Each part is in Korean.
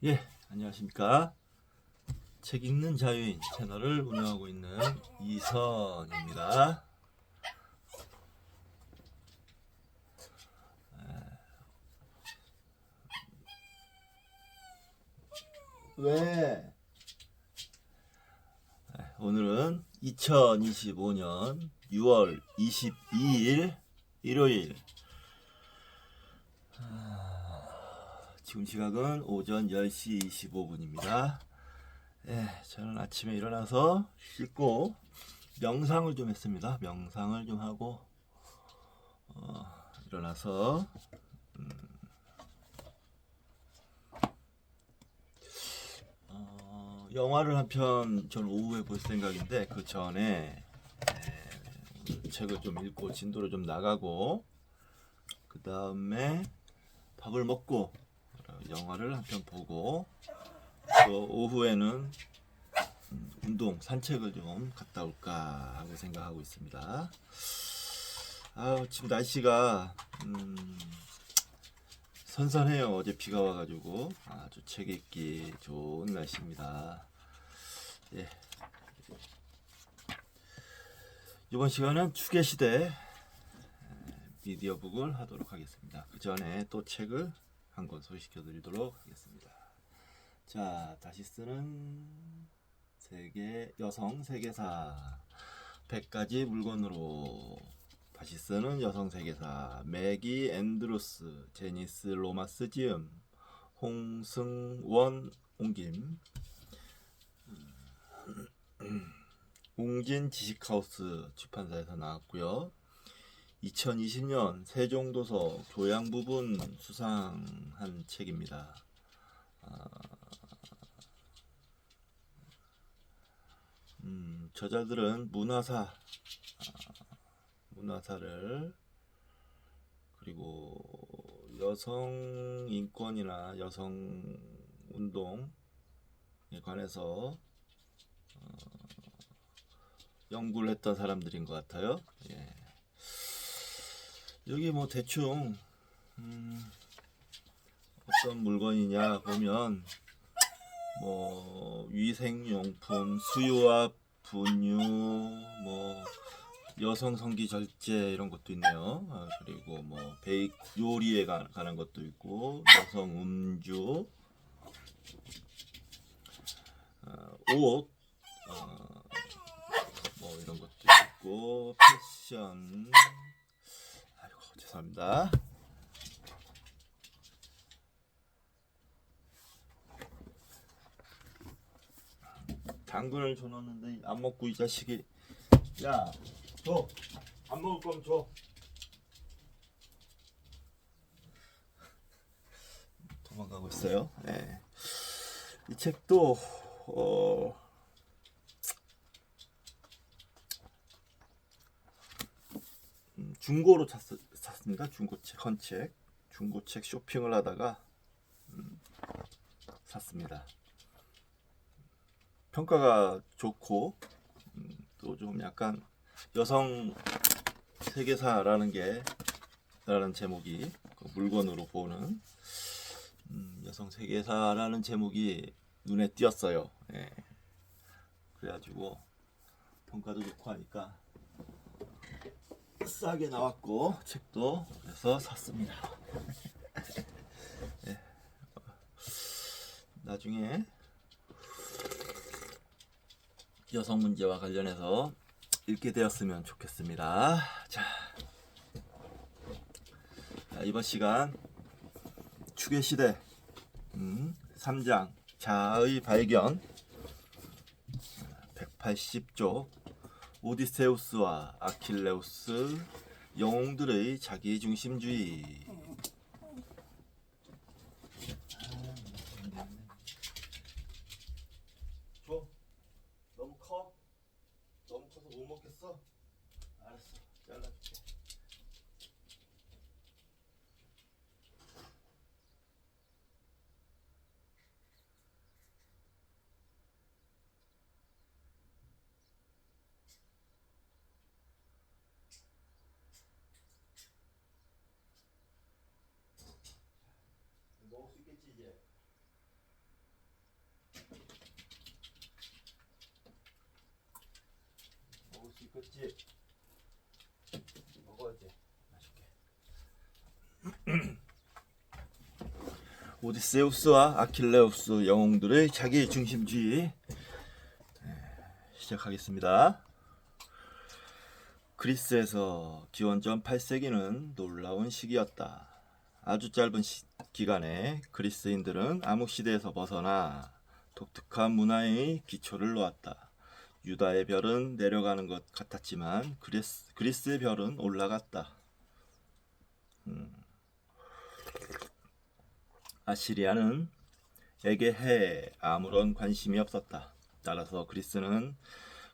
예, 안녕하십니까. 책 읽는 자유인 채널을 운영하고 있는 이선입니다. 왜? 오늘은 2025년 6월 22일 일요일. 지금 시각은 오전 10시 25분입니다. 예, 저는 아침에 일어나서 씻고 명상을 좀 했습니다. 명상을 좀 하고 일어나서 영화를 한 편 전 오후에 볼 생각인데 그 전에 책을 좀 읽고 진도를 좀 나가고 그 다음에 밥을 먹고 영화를 한 편 보고 또 오후에는 운동 산책을 좀 갔다 올까 하고 생각하고 있습니다. 지금 날씨가 선선해요. 어제 비가 와가지고 아주 책 읽기 좋은 날씨입니다. 예. 이번 시간은 추계시대 미디어북을 하도록 하겠습니다. 그 전에 또 책을 한 권 소개시켜 드리도록 하겠습니다. 자, 다시 쓰는 여성 세계사 100가지 물건으로 다시 쓰는 여성 세계사 매기 앤드루스 제니스 로마스 지음 홍승원 옹김 웅진 지식하우스 출판사에서 나왔고요. 2020년 세종도서 교양 부분 수상한 책입니다. 저자들은 문화사를 그리고 여성 인권이나 여성 운동에 관해서 연구를 했던 사람들인 것 같아요. 예. 여기 뭐 대충 어떤 물건이냐 보면 뭐 위생용품, 수유와 분유, 뭐 여성 성기 절제 이런 것도 있네요. 그리고 뭐 요리에 관한 것도 있고 여성 음주, 옷, 뭐 이런 것도 있고 패션. 아이고 죄송합니다. 당근을 줘놨는데 안 먹고 이 자식이. 야, 줘. 안 먹을 거면 줘. 도망가고 있어요. 네. 이 책도 중고로 샀습니다. 중고책 한 책. 중고책 쇼핑을 하다가 샀습니다. 평가가 좋고 또 좀 약간 여성 세계사라는 제목이 그 물건으로 보는 여성 세계사라는 제목이 눈에 띄었어요. 예. 그래가지고 평가도 좋고 하니까 싸게 나왔고 책도 그래서 샀습니다. 예. 나중에 여성 문제와 관련해서 읽게 되었으면 좋겠습니다. 자, 이번 시간 추계시대 3장 자아의 발견 180쪽 오디세우스와 아킬레우스 영웅들의 자기중심주의. 줘. 너무 커? 너무 커서 못 먹겠어? 알았어. 잘라줄게. 먹을 수 있겠지 이제. 먹지. 먹어야지. 맛있게. 오디세우스와 아킬레우스 영웅들의 자기 중심주의 시작하겠습니다. 그리스에서 기원전 8세기는 놀라운 시기였다. 아주 짧은 기간에 그리스인들은 암흑시대에서 벗어나 독특한 문화의 기초를 놓았다. 유다의 별은 내려가는 것 같았지만 그리스의 별은 올라갔다. 아시리아는 에게해에 아무런 관심이 없었다. 따라서 그리스는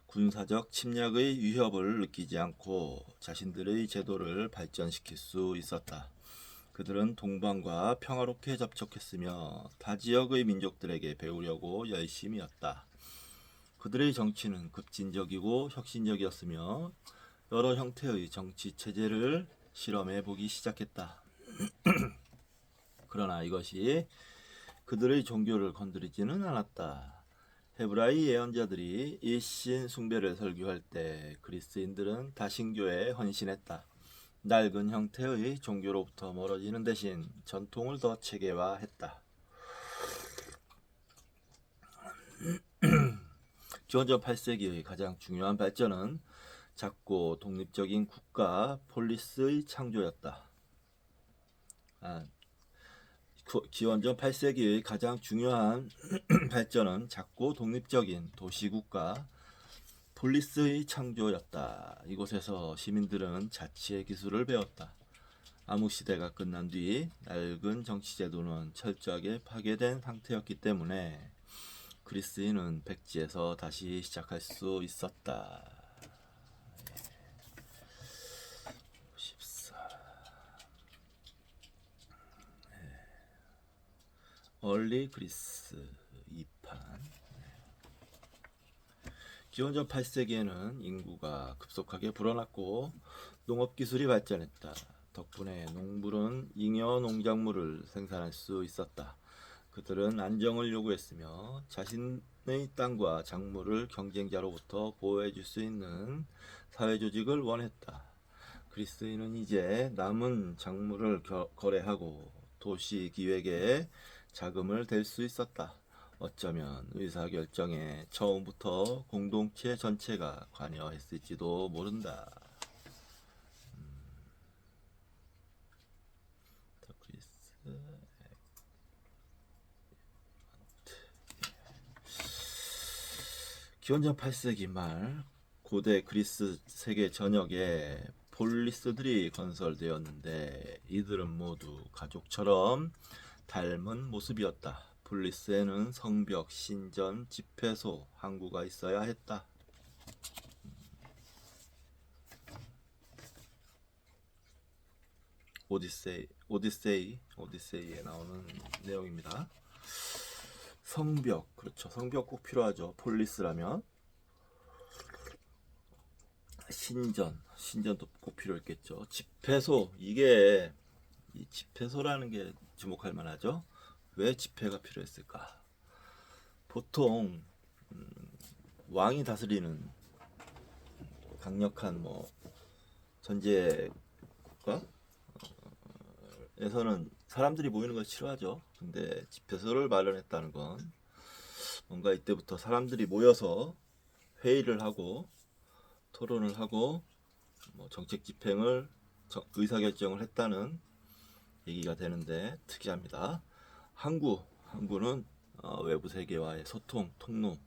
군사적 침략의 위협을 느끼지 않고 자신들의 제도를 발전시킬 수 있었다. 그들은 동방과 평화롭게 접촉했으며 타 지역의 민족들에게 배우려고 열심이었다. 그들의 정치는 급진적이고 혁신적이었으며 여러 형태의 정치 체제를 실험해 보기 시작했다. 그러나 이것이 그들의 종교를 건드리지는 않았다. 헤브라이 예언자들이 일신 숭배를 설교할 때 그리스인들은 다신교에 헌신했다. 낡은 형태의 종교로부터 멀어지는 대신 전통을 더 체계화했다. 기원전 8세기의 가장 중요한 발전은 작고 독립적인 국가 폴리스의 창조였다. 기원전 8세기의 가장 중요한 발전은 작고 독립적인 도시국가 폴리스의 창조였다. 이곳에서 시민들은 자치의 기술을 배웠다. 암흑시대가 끝난 뒤 낡은 정치제도는 철저하게 파괴된 상태였기 때문에 그리스인은 백지에서 다시 시작할 수 있었다. 54. 얼리 그리스 2판. 기원전 8세기에는 인구가 급속하게 불어났고 농업기술이 발전했다. 덕분에 농부는 잉여 농작물을 생산할 수 있었다. 그들은 안정을 요구했으며 자신의 땅과 작물을 경쟁자로부터 보호해줄 수 있는 사회조직을 원했다. 그리스인은 이제 남은 작물을 거래하고 도시 기획에 자금을 댈 수 있었다. 어쩌면 의사결정에 처음부터 공동체 전체가 관여했을지도 모른다. 기원전 8세기 말 고대 그리스 세계 전역에 폴리스들이 건설되었는데 이들은 모두 가족처럼 닮은 모습이었다. 폴리스에는 성벽, 신전, 집회소, 항구가 있어야 했다. 오디세이에 나오는 내용입니다. 성벽, 그렇죠. 성벽 꼭 필요하죠. 폴리스라면. 신전도 꼭 필요했겠죠. 집회소, 이게 이 집회소라는 게 주목할 만하죠. 왜 집회가 필요했을까? 보통 왕이 다스리는 강력한 전제 국가에서는 사람들이 모이는 걸 싫어하죠. 근데 집회소를 마련했다는 건 뭔가 이때부터 사람들이 모여서 회의를 하고 토론을 하고 정책 집행을 의사결정을 했다는 얘기가 되는데 특이합니다. 항구는 외부 세계와의 소통, 통로,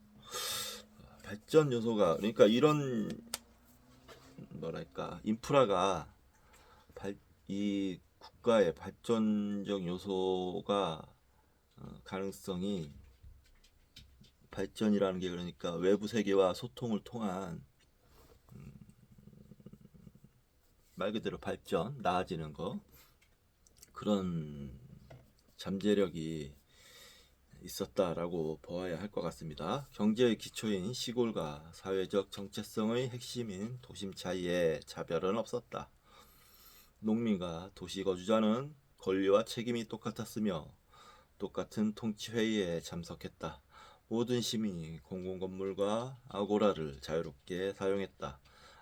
발전 요소가, 그러니까 이런 인프라가 이 국가의 발전적 요소가 가능성이, 발전이라는 게 그러니까 외부 세계와 소통을 통한 말 그대로 발전, 나아지는 거, 그런 잠재력이 있었다라고 보아야 할 것 같습니다. 경제의 기초인 시골과 사회적 정체성의 핵심인 도심 차이에 차별은 없었다. 농민과 도시 거주자는 권리와 책임이 똑같았으며 똑같은 통치회의에 참석했다. 모든 시민이 공공건물과 아고라를 자유롭게 사용했다.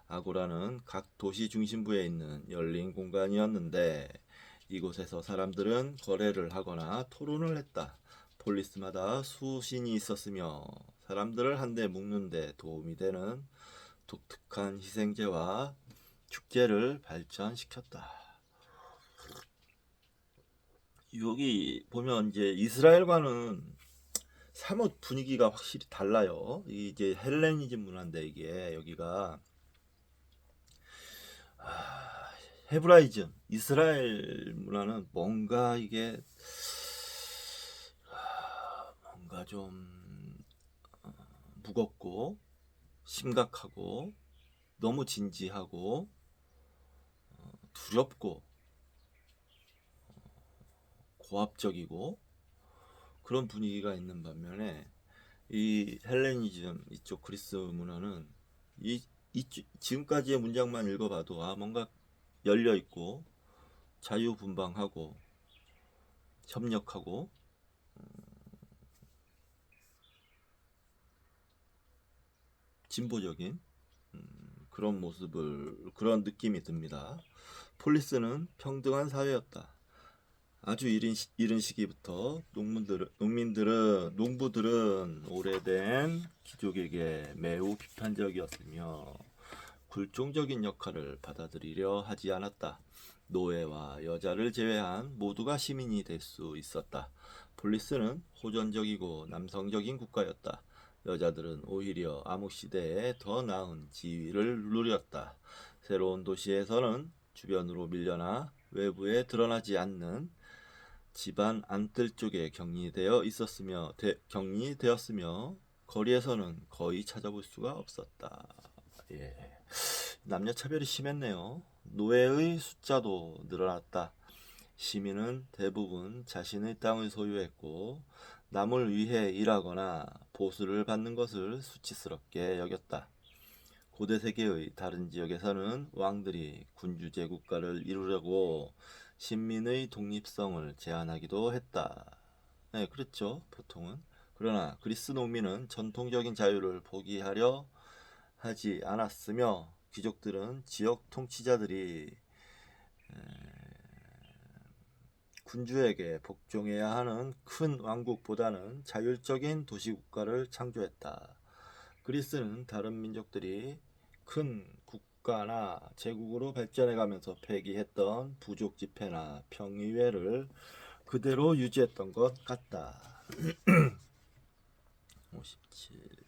아고라는 각 도시 중심부에 있는 열린 공간이었는데 이곳에서 사람들은 거래를 하거나 토론을 했다. 폴리스마다 수신이 있었으며 사람들을 한데 묶는 데 도움이 되는 독특한 희생제와 축제를 발전시켰다. 여기 보면 이제 이스라엘과는 사뭇 분위기가 확실히 달라요. 이제 헬레니즘 문화인데 이게 여기가 헤브라이즘, 이스라엘 문화는 뭔가 이게 뭔가 좀 무겁고 심각하고 너무 진지하고 두렵고 고압적이고 그런 분위기가 있는 반면에 이 헬레니즘 이쪽 그리스 문화는 지금까지의 문장만 읽어봐도 뭔가 열려 있고 자유분방하고 협력하고 진보적인 그런 느낌이 듭니다. 폴리스는 평등한 사회였다. 아주 이른 시기부터 농부들은 오래된 귀족에게 매우 비판적이었으며 굴종적인 역할을 받아들이려 하지 않았다. 노예와 여자를 제외한 모두가 시민이 될 수 있었다. 폴리스는 호전적이고 남성적인 국가였다. 여자들은 오히려 암흑시대에 더 나은 지위를 누렸다. 새로운 도시에서는 주변으로 밀려나 외부에 드러나지 않는 집안 안뜰 쪽에 격리되었으며 거리에서는 거의 찾아볼 수가 없었다. 예. 남녀 차별이 심했네요. 노예의 숫자도 늘어났다. 시민은 대부분 자신의 땅을 소유했고 남을 위해 일하거나 보수를 받는 것을 수치스럽게 여겼다. 고대 세계의 다른 지역에서는 왕들이 군주제 국가를 이루려고 신민의 독립성을 제한하기도 했다. 네, 그렇죠. 보통은. 그러나 그리스 농민은 전통적인 자유를 포기하려 하지 않았으며 귀족들은 지역 통치자들이 군주에게 복종해야 하는 큰 왕국보다는 자율적인 도시국가를 창조했다. 그리스는 다른 민족들이 큰 국가나 제국으로 발전해가면서 폐기했던 부족 집회나 평의회를 그대로 유지했던 것 같다. 57.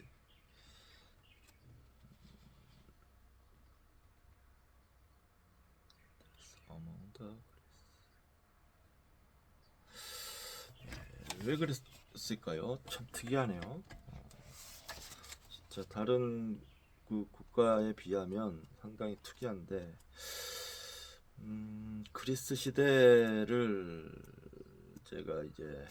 왜 그랬을까요? 참 특이하네요. 진짜 다른 그 국가에 비하면 상당히 특이한데 그리스 시대를 제가 이제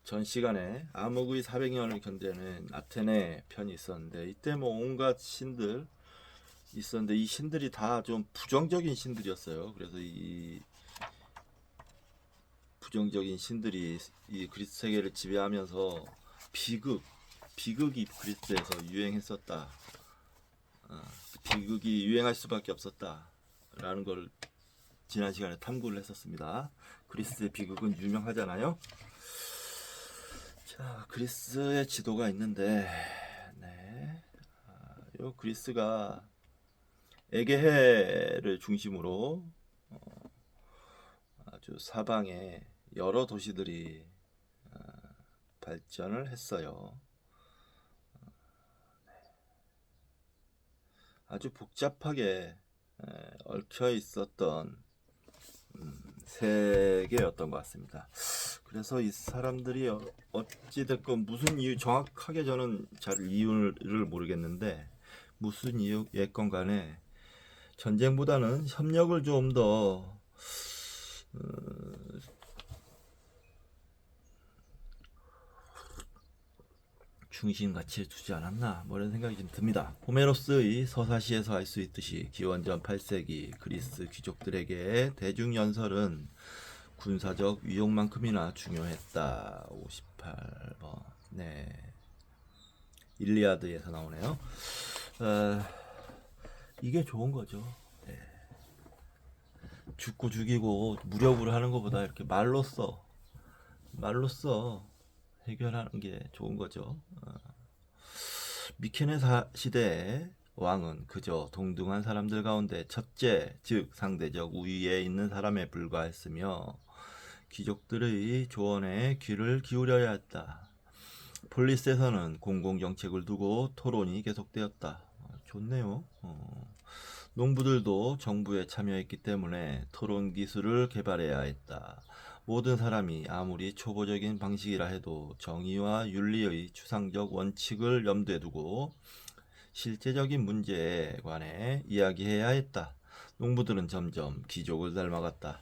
전 시간에 암흑의 400년을 견뎌낸 아테네 편이 있었는데 이때 뭐 온갖 신들 있었는데 이 신들이 다 좀 부정적인 신들이었어요. 그래서 이 부정적인 신들이 이 그리스 세계를 지배하면서 비극이 그리스에서 유행했었다. 비극이 유행할 수밖에 없었다라는 걸 지난 시간에 탐구를 했었습니다. 그리스의 비극은 유명하잖아요. 자, 그리스의 지도가 있는데, 네, 요 그리스가 에게해를 중심으로 아주 사방에 여러 도시들이 발전을 했어요. 아주 복잡하게 얽혀 있었던 세계였던 것 같습니다. 그래서 이 사람들이 어찌됐건 무슨 이유 정확하게 저는 잘 이유를 모르겠는데 무슨 이유였건 간에 전쟁보다는 협력을 좀 더 중심 가치에 두지 않았나 뭐 이런 생각이 좀 듭니다. 호메로스의 서사시에서 알 수 있듯이 기원전 8세기 그리스 귀족들에게 대중연설은 군사적 위용만큼이나 중요했다. 58번. 네. 일리아드에서 나오네요. 이게 좋은 거죠. 예. 죽고 죽이고 무력으로 하는 것보다 이렇게 말로써 해결하는 게 좋은 거죠. 미케네 시대의 왕은 그저 동등한 사람들 가운데 첫째, 즉 상대적 우위에 있는 사람에 불과했으며 귀족들의 조언에 귀를 기울여야 했다. 폴리스에서는 공공정책을 두고 토론이 계속되었다. 좋네요. 농부들도 정부에 참여했기 때문에 토론 기술을 개발해야 했다. 모든 사람이 아무리 초보적인 방식이라 해도 정의와 윤리의 추상적 원칙을 염두에 두고 실제적인 문제에 관해 이야기해야 했다. 농부들은 점점 귀족을 닮아갔다.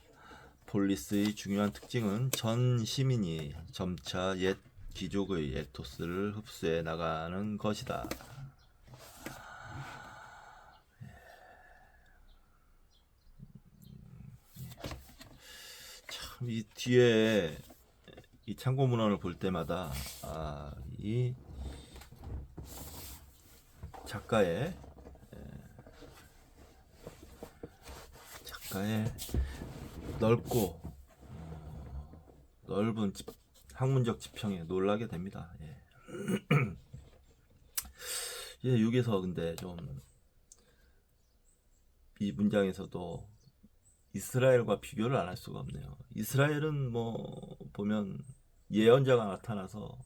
폴리스의 중요한 특징은 전 시민이 점차 옛 귀족의 에토스를 흡수해 나가는 것이다. 참, 이 뒤에 이 참고 문헌을 볼 때마다 이 작가의 넓고 넓은 학문적 지평에 놀라게 됩니다. 예. 예, 여기서 근데 좀 이 문장에서도 이스라엘과 비교를 안 할 수가 없네요. 이스라엘은 뭐 보면 예언자가 나타나서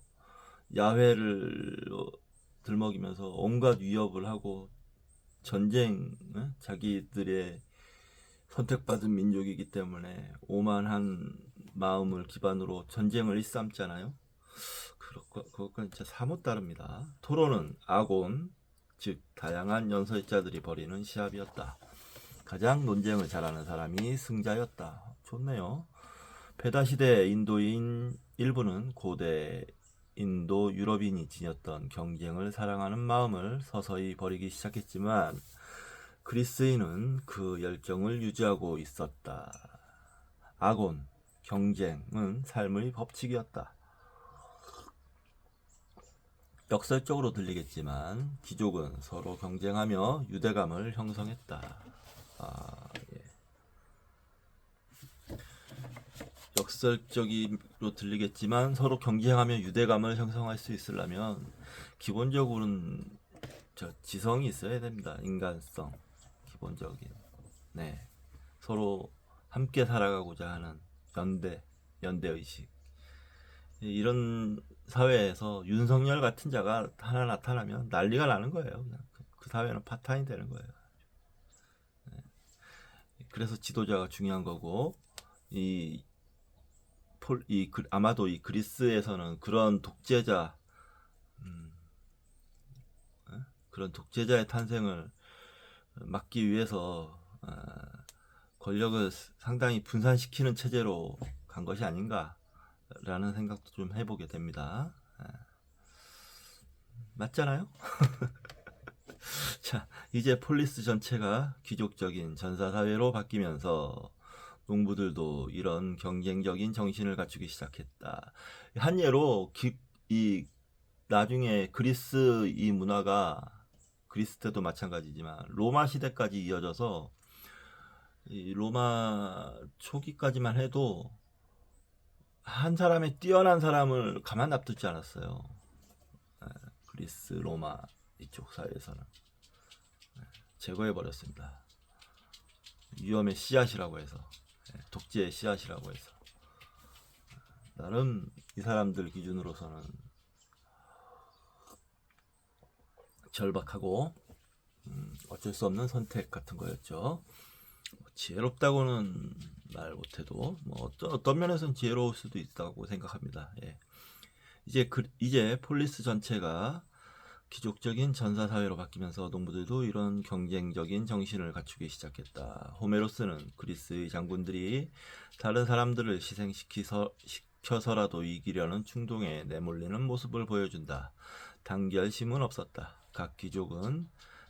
야훼를 들먹이면서 온갖 위협을 하고 전쟁, 자기들의 선택받은 민족이기 때문에 오만한 마음을 기반으로 전쟁을 일삼잖아요. 그것과 진짜 사뭇 다릅니다. 토론은 아곤, 즉 다양한 연설자들이 벌이는 시합이었다. 가장 논쟁을 잘하는 사람이 승자였다. 좋네요. 페다 시대 인도인 일부는 고대 인도 유럽인이 지녔던 경쟁을 사랑하는 마음을 서서히 버리기 시작했지만 그리스인은 그 열정을 유지하고 있었다. 아곤, 경쟁은 삶의 법칙이었다. 역설적으로 들리겠지만 귀족은 서로 경쟁하며 유대감을 형성했다. 예. 역설적으로 들리겠지만 서로 경쟁하며 유대감을 형성할 수 있으려면 기본적으로는 지성이 있어야 됩니다. 인간성, 기본적인. 네, 서로 함께 살아가고자 하는 연대 의식. 이런 사회에서 윤석열 같은 자가 하나 나타나면 난리가 나는 거예요. 그냥 그 사회는 파탄이 되는 거예요. 네. 그래서 지도자가 중요한 거고 아마도 이 그리스에서는 그런 독재자의 탄생을 막기 위해서 권력을 상당히 분산시키는 체제로 간 것이 아닌가라는 생각도 좀 해보게 됩니다. 맞잖아요? 자, 이제 폴리스 전체가 귀족적인 전사사회로 바뀌면서 농부들도 이런 경쟁적인 정신을 갖추기 시작했다. 한 예로 나중에 그리스 이 문화가 그리스 때도 마찬가지지만 로마 시대까지 이어져서 이 로마 초기까지만 해도 한 사람의 뛰어난 사람을 가만 놔두지 않았어요. 그리스 로마 이쪽 사회에서는 제거해 버렸습니다. 위험의 씨앗이라고 해서, 독재의 씨앗이라고 해서. 나름 이 사람들 기준으로서는 절박하고 어쩔 수 없는 선택 같은 거였죠. 지혜롭다고는 말 못해도 뭐 어떤 면에서는 지혜로울 수도 있다고 생각합니다. 예. 이제 폴리스 전체가 귀족적인 전사사회로 바뀌면서 농부들도 이런 경쟁적인 정신을 갖추기 시작했다. 호메로스는 그리스의 장군들이 다른 사람들을 희생시켜서라도 이기려는 충동에 내몰리는 모습을 보여준다. 단결심은 없었다. 각 귀족은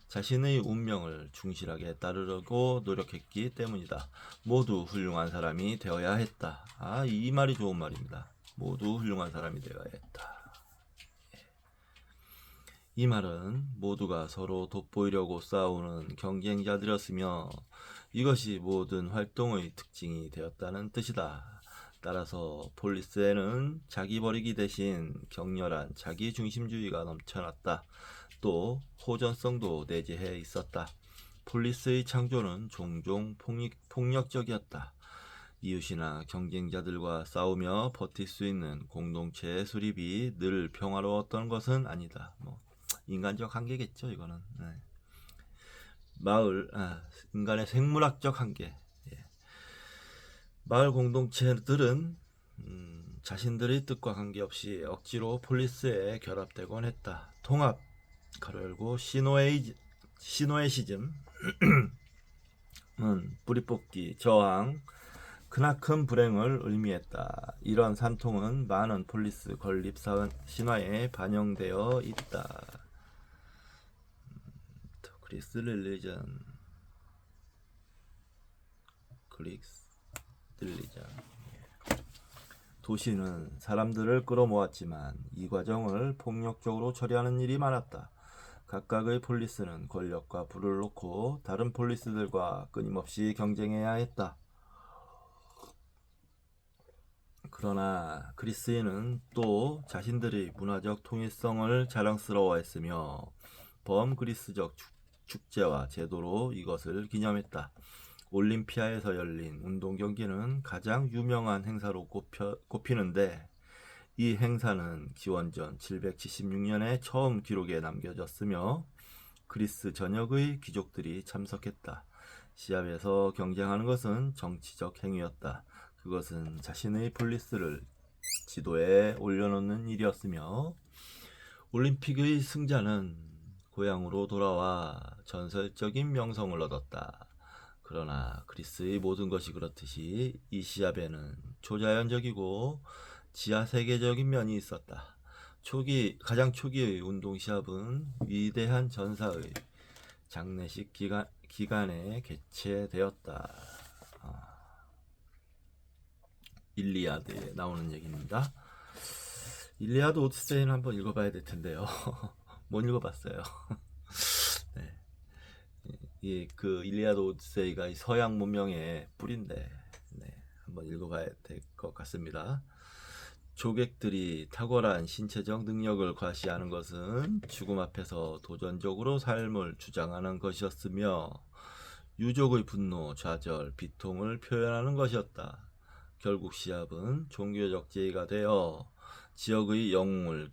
자신의 운명을 충실하게 따르려고 노력했기 때문이다. 모두 훌륭한 사람이 되어야 했다. 이 말이 좋은 말입니다. 모두 훌륭한 사람이 되어야 했다. 이 말은 모두가 서로 돋보이려고 싸우는 경쟁자들이었으며 이것이 모든 활동의 특징이 되었다는 뜻이다. 따라서 폴리스에는 자기 버리기 대신 격렬한 자기 중심주의가 넘쳐났다. 또 호전성도 내재해 있었다. 폴리스의 창조는 종종 폭력적이었다. 이웃이나 경쟁자들과 싸우며 버틸 수 있는 공동체의 수립이 늘 평화로웠던 것은 아니다. 인간적 한계겠죠, 이거는. 네. 인간의 생물학적 한계. 예. 마을 공동체들은 자신들의 뜻과 관계없이 억지로 폴리스에 결합되곤 했다. 통합, 가로 열고 시노에시즘은 뿌리뽑기, 저항, 크나큰 불행을 의미했다. 이런 산통은 많은 폴리스 건립 신화에 반영되어 있다. 그리스 릴리전, 도시는 사람들을 끌어모았지만 이 과정을 폭력적으로 처리하는 일이 많았다. 각각의 폴리스는 권력과 부를 놓고 다른 폴리스들과 끊임없이 경쟁해야 했다. 그러나 그리스인은 또 자신들의 문화적 통일성을 자랑스러워했으며 범그리스적 축제와 제도로 이것을 기념했다. 올림피아에서 열린 운동 경기는 가장 유명한 행사로 꼽히는데 이 행사는 기원전 776년에 처음 기록에 남겨졌으며 그리스 전역의 귀족들이 참석했다. 시합에서 경쟁하는 것은 정치적 행위였다. 그것은 자신의 폴리스를 지도에 올려놓는 일이었으며 올림픽의 승자는 고향으로 돌아와 전설적인 명성을 얻었다. 그러나 그리스의 모든 것이 그렇듯이 이 시합에는 초자연적이고 지하세계적인 면이 있었다. 가장 초기의 운동 시합은 위대한 전사의 장례식 기간에 개최되었다. 일리아드에 나오는 얘기입니다. 일리아드 오디세이는 한번 읽어봐야 될 텐데요. 못 읽어봤어요. 네. 그 일리아드 오디세이가 서양 문명의 뿌리인데, 네, 한번 읽어봐야 될 것 같습니다. 조객들이 탁월한 신체적 능력을 과시하는 것은 죽음 앞에서 도전적으로 삶을 주장하는 것이었으며 유족의 분노, 좌절, 비통을 표현하는 것이었다. 결국 시합은 종교적 제의가 되어 지역의 영웅을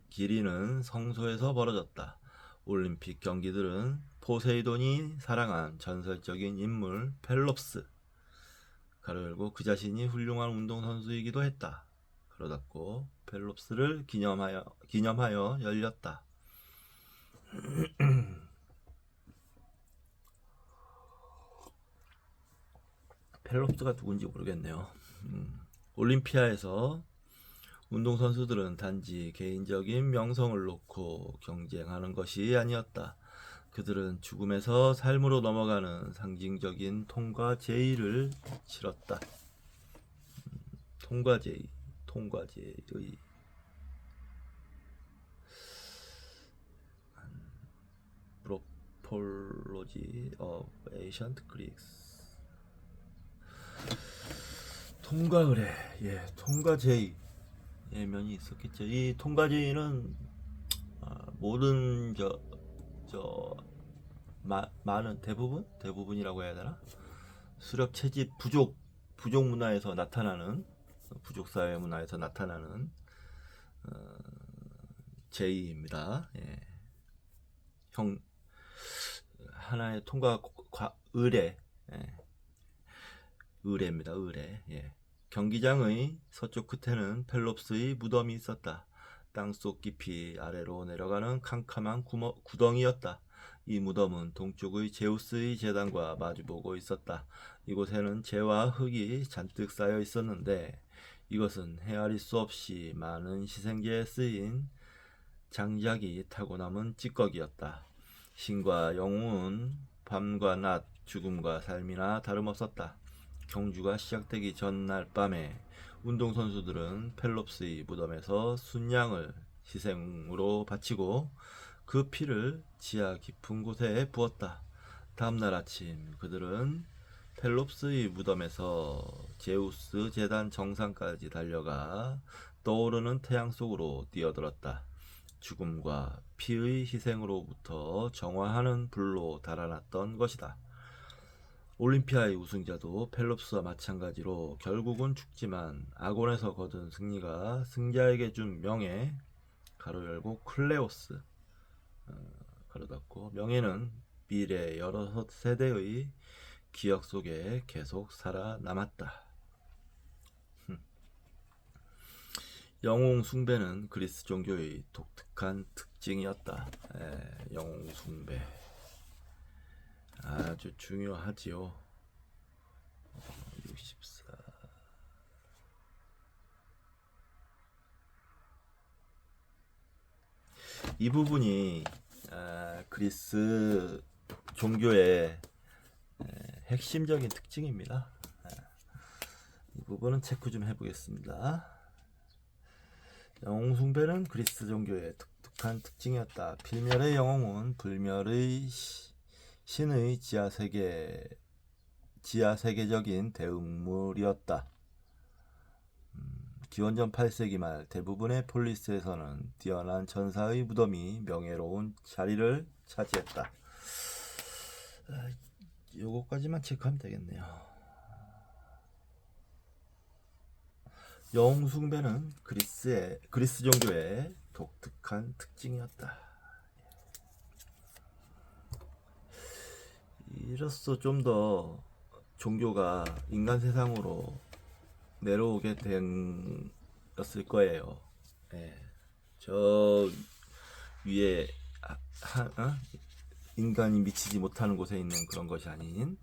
기리는 성소에서 벌어졌다. 올림픽 경기들은 포세이돈이 사랑한 전설적인 인물 펠롭스, 가로 열고 그 자신이 훌륭한 운동선수이기도 했다. 가로 닫고 펠롭스를 기념하여 열렸다. 펠롭스가 누군지 모르겠네요. 올림피아에서 운동선수들은 단지 개인적인 명성을 놓고 경쟁하는 것이 아니었다. 그들은 죽음에서 삶으로 넘어가는 상징적인 통과 제의를 치렀다. 통과제의 Anthropology of Ancient Greeks. 통과의례, 통과제의 면이 있었겠죠. 이 통과제의는 모든 많은 대부분이라고 해야 되나? 수렵 채집 부족 문화에서 나타나는 부족 사회 문화에서 나타나는 제의입니다. 예. 하나의 의례, 의례입니다. 의례. 예. 경기장의 서쪽 끝에는 펠롭스의 무덤이 있었다. 땅속 깊이 아래로 내려가는 캄캄한 구덩이였다. 이 무덤은 동쪽의 제우스의 제단과 마주보고 있었다. 이곳에는 재와 흙이 잔뜩 쌓여 있었는데 이것은 헤아릴 수 없이 많은 희생제에 쓰인 장작이 타고 남은 찌꺼기였다. 신과 영웅은 밤과 낮, 죽음과 삶이나 다름없었다. 경주가 시작되기 전날 밤에 운동선수들은 펠롭스의 무덤에서 순양을 희생으로 바치고 그 피를 지하 깊은 곳에 부었다. 다음날 아침 그들은 펠롭스의 무덤에서 제우스 제단 정상까지 달려가 떠오르는 태양 속으로 뛰어들었다. 죽음과 피의 희생으로부터 정화하는 불로 달아났던 것이다. 올림피아의 우승자도 펠롭스와 마찬가지로 결국은 죽지만 아곤에서 거둔 승리가 승자에게 준 명예 가로 열고 클레오스 가로 닫고 명예는 미래 여러 세대의 기억 속에 계속 살아남았다. 영웅 숭배는 그리스 종교의 독특한 특징이었다. 영웅 숭배 아주 중요하지요. 64. 이 부분이 그리스 종교의 핵심적인 특징입니다. 이 부분은 체크 좀 해보겠습니다. 영웅 숭배는 그리스 종교의 독특한 특징이었다. 필멸의 영웅은 불멸의 신의 지하세계적인 대응물이었다. 기원전 8세기 말 대부분의 폴리스에서는 뛰어난 전사의 무덤이 명예로운 자리를 차지했다. 요거까지만 체크하면 되겠네요. 영웅 숭배는 그리스 종교의 독특한 특징이었다. 이로써 좀 더 종교가 인간 세상으로 내려오게 되었을 거예요. 저 위에 인간이 미치지 못하는 곳에 있는 그런 것이 아닌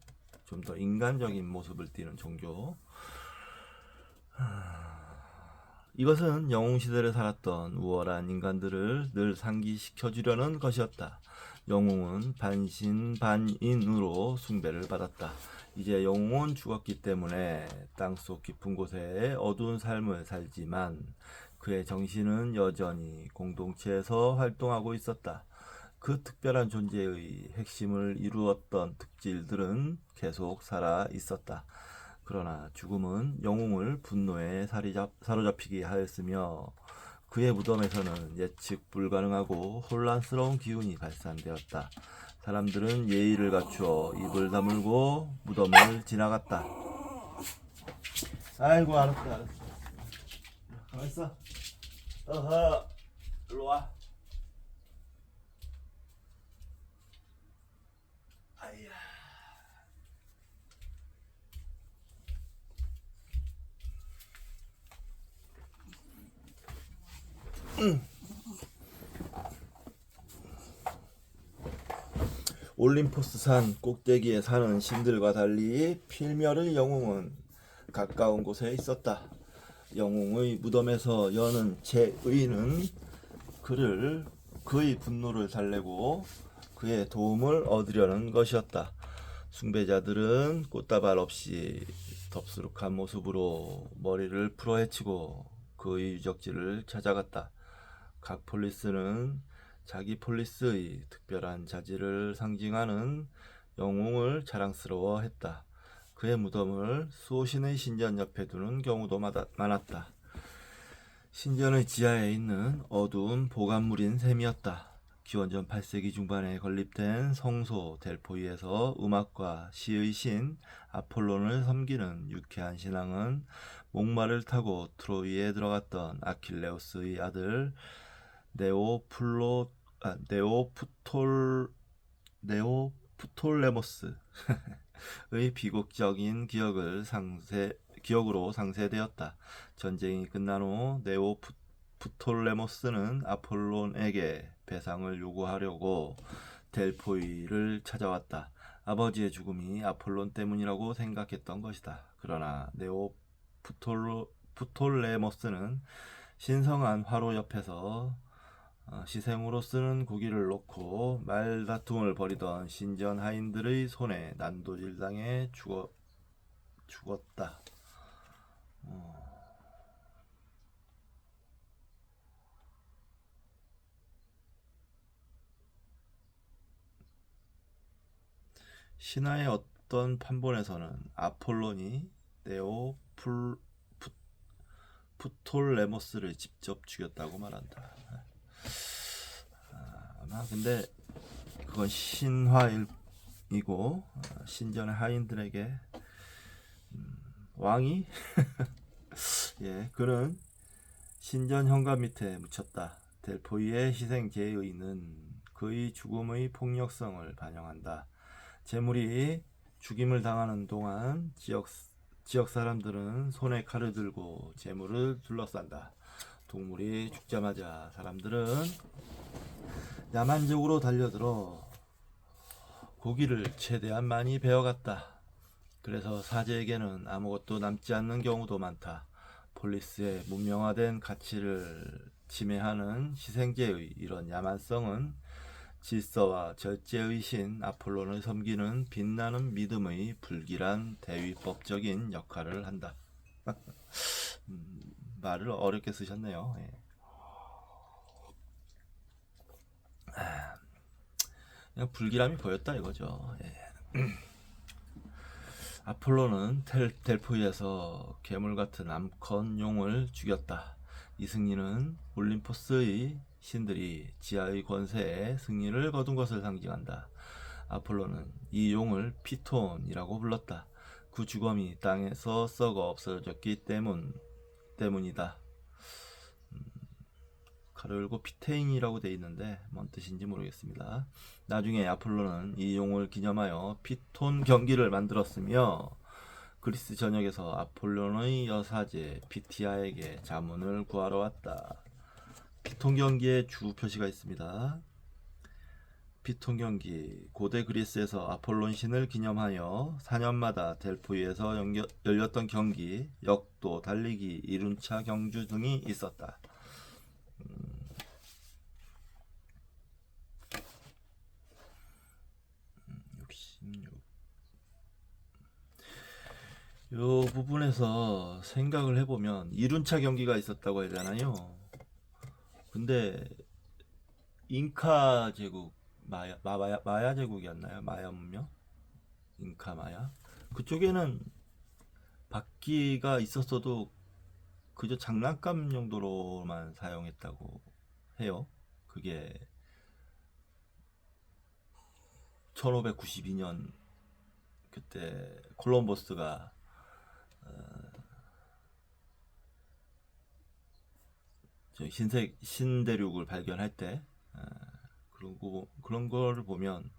좀 더 인간적인 모습을 띠는 종교. 이것은 영웅시대를 살았던 우월한 인간들을 늘 상기시켜주려는 것이었다. 영웅은 반신반인으로 숭배를 받았다. 이제 영웅은 죽었기 때문에 땅속 깊은 곳에 어두운 삶을 살지만 그의 정신은 여전히 공동체에서 활동하고 있었다. 그 특별한 존재의 핵심을 이루었던 특질들은 계속 살아 있었다. 그러나 죽음은 영웅을 분노에 사로잡히게 하였으며 그의 무덤에서는 예측 불가능하고 혼란스러운 기운이 발산되었다. 사람들은 예의를 갖추어 입을 다물고 무덤을 지나갔다. 아이고 알았어. 가만있어. 어허 일로와. 아이야. 올림포스 산 꼭대기에 사는 신들과 달리 필멸의 영웅은 가까운 곳에 있었다. 영웅의 무덤에서 여는 제의는 그의 분노를 달래고 그의 도움을 얻으려는 것이었다. 숭배자들은 꽃다발 없이 덥수룩한 모습으로 머리를 풀어헤치고 그의 유적지를 찾아갔다. 각 폴리스는 자기 폴리스의 특별한 자질을 상징하는 영웅을 자랑스러워했다. 그의 무덤을 수호신의 신전 옆에 두는 경우도 많았다. 신전의 지하에 있는 어두운 보관물인 셈이었다. 기원전 8세기 중반에 건립된 성소 델포이에서 음악과 시의 신 아폴론을 섬기는 유쾌한 신앙은 목마를 타고 트로이에 들어갔던 아킬레우스의 아들 네오프톨레모스의 비극적인 기억으로 상세되었다. 전쟁이 끝난 후 네오프톨레모스는 아폴론에게 배상을 요구하려고 델포이를 찾아왔다. 아버지의 죽음이 아폴론 때문이라고 생각했던 것이다. 그러나 네오프톨레모스는 신성한 화로 옆에서 시샘으로 쓰는 고기를 놓고 말다툼을 벌이던 신전 하인들의 손에 난도질당해 죽었다. 신화의 어떤 판본에서는 아폴론이 프톨레모스를 직접 죽였다고 말한다. 아마 근데 그건 신화이고 신전의 하인들에게 왕이 예, 그는 신전 현관 밑에 묻혔다. 델포이의 희생 제의는 그의 죽음의 폭력성을 반영한다. 제물이 죽임을 당하는 동안 지역 사람들은 손에 칼을 들고 제물을 둘러싼다. 동물이 죽자마자 사람들은 야만적으로 달려들어 고기를 최대한 많이 베어갔다. 그래서 사제에게는 아무것도 남지 않는 경우도 많다. 폴리스의 문명화된 가치를 침해하는 희생제의 이런 야만성은 질서와 절제의 신 아폴론을 섬기는 빛나는 믿음의 불길한 대위법적인 역할을 한다. 말을 어렵게 쓰셨네요. 예. 그냥 불길함이 보였다 이거죠. 예. 아폴로는 델포이에서 괴물 같은 암컷 용을 죽였다. 이 승리는 올림포스의 신들이 지하의 권세에 승리를 거둔 것을 상징한다. 아폴로는 이 용을 피톤이라고 불렀다. 그 주검이 땅에서 썩어 없어졌기 때문이다. 가로 열고 피테인이라고 되어 있는데 뭔 뜻인지 모르겠습니다. 나중에 아폴로는 이 용을 기념하여 피톤 경기를 만들었으며 그리스 전역에서 아폴론의 여사제 피티아에게 자문을 구하러 왔다. 피톤 경기의 주 표시가 있습니다. 피톤 경기, 고대 그리스에서 아폴론 신을 기념하여 4년마다 델포이에서 열렸던 경기, 역도, 달리기, 이륜차 경주 등이 있었다. 66. 요 부분에서 생각을 해보면 이륜차 경기가 있었다고 하잖아요. 근데 잉카 제국 마야 제국이었나요? 마야 문명? 잉카 마야? 그쪽에는 바퀴가 있었어도 그저 장난감 용도로만 사용했다고 해요. 그게 1592년 그때 콜럼버스가 신대륙을 발견할 때 그런 거를 보면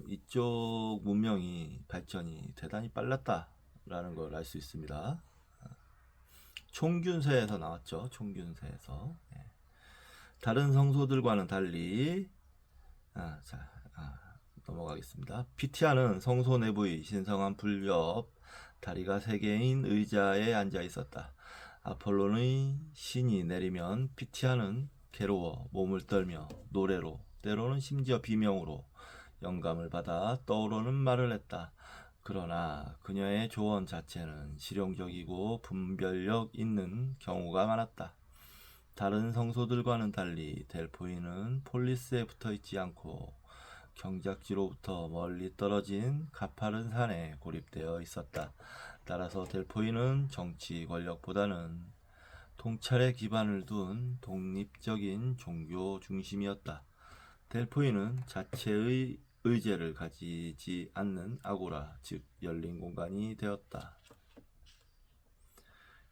이쪽 문명이 발전이 대단히 빨랐다라는 걸 알 수 있습니다. 총균세에서 나왔죠. 총균세에서 다른 성소들과는 달리 넘어가겠습니다. 피티아는 성소 내부의 신성한 불옆 다리가 3개인 의자에 앉아 있었다. 아폴론의 신이 내리면 피티아는 괴로워 몸을 떨며 노래로 때로는 심지어 비명으로 영감을 받아 떠오르는 말을 했다. 그러나 그녀의 조언 자체는 실용적이고 분별력 있는 경우가 많았다. 다른 성소들과는 달리 델포이는 폴리스에 붙어있지 않고 경작지로부터 멀리 떨어진 가파른 산에 고립되어 있었다. 따라서 델포이는 정치 권력보다는 통찰에 기반을 둔 독립적인 종교 중심이었다. 델포이는 자체의 의제를 가지지 않는 아고라, 즉 열린 공간이 되었다.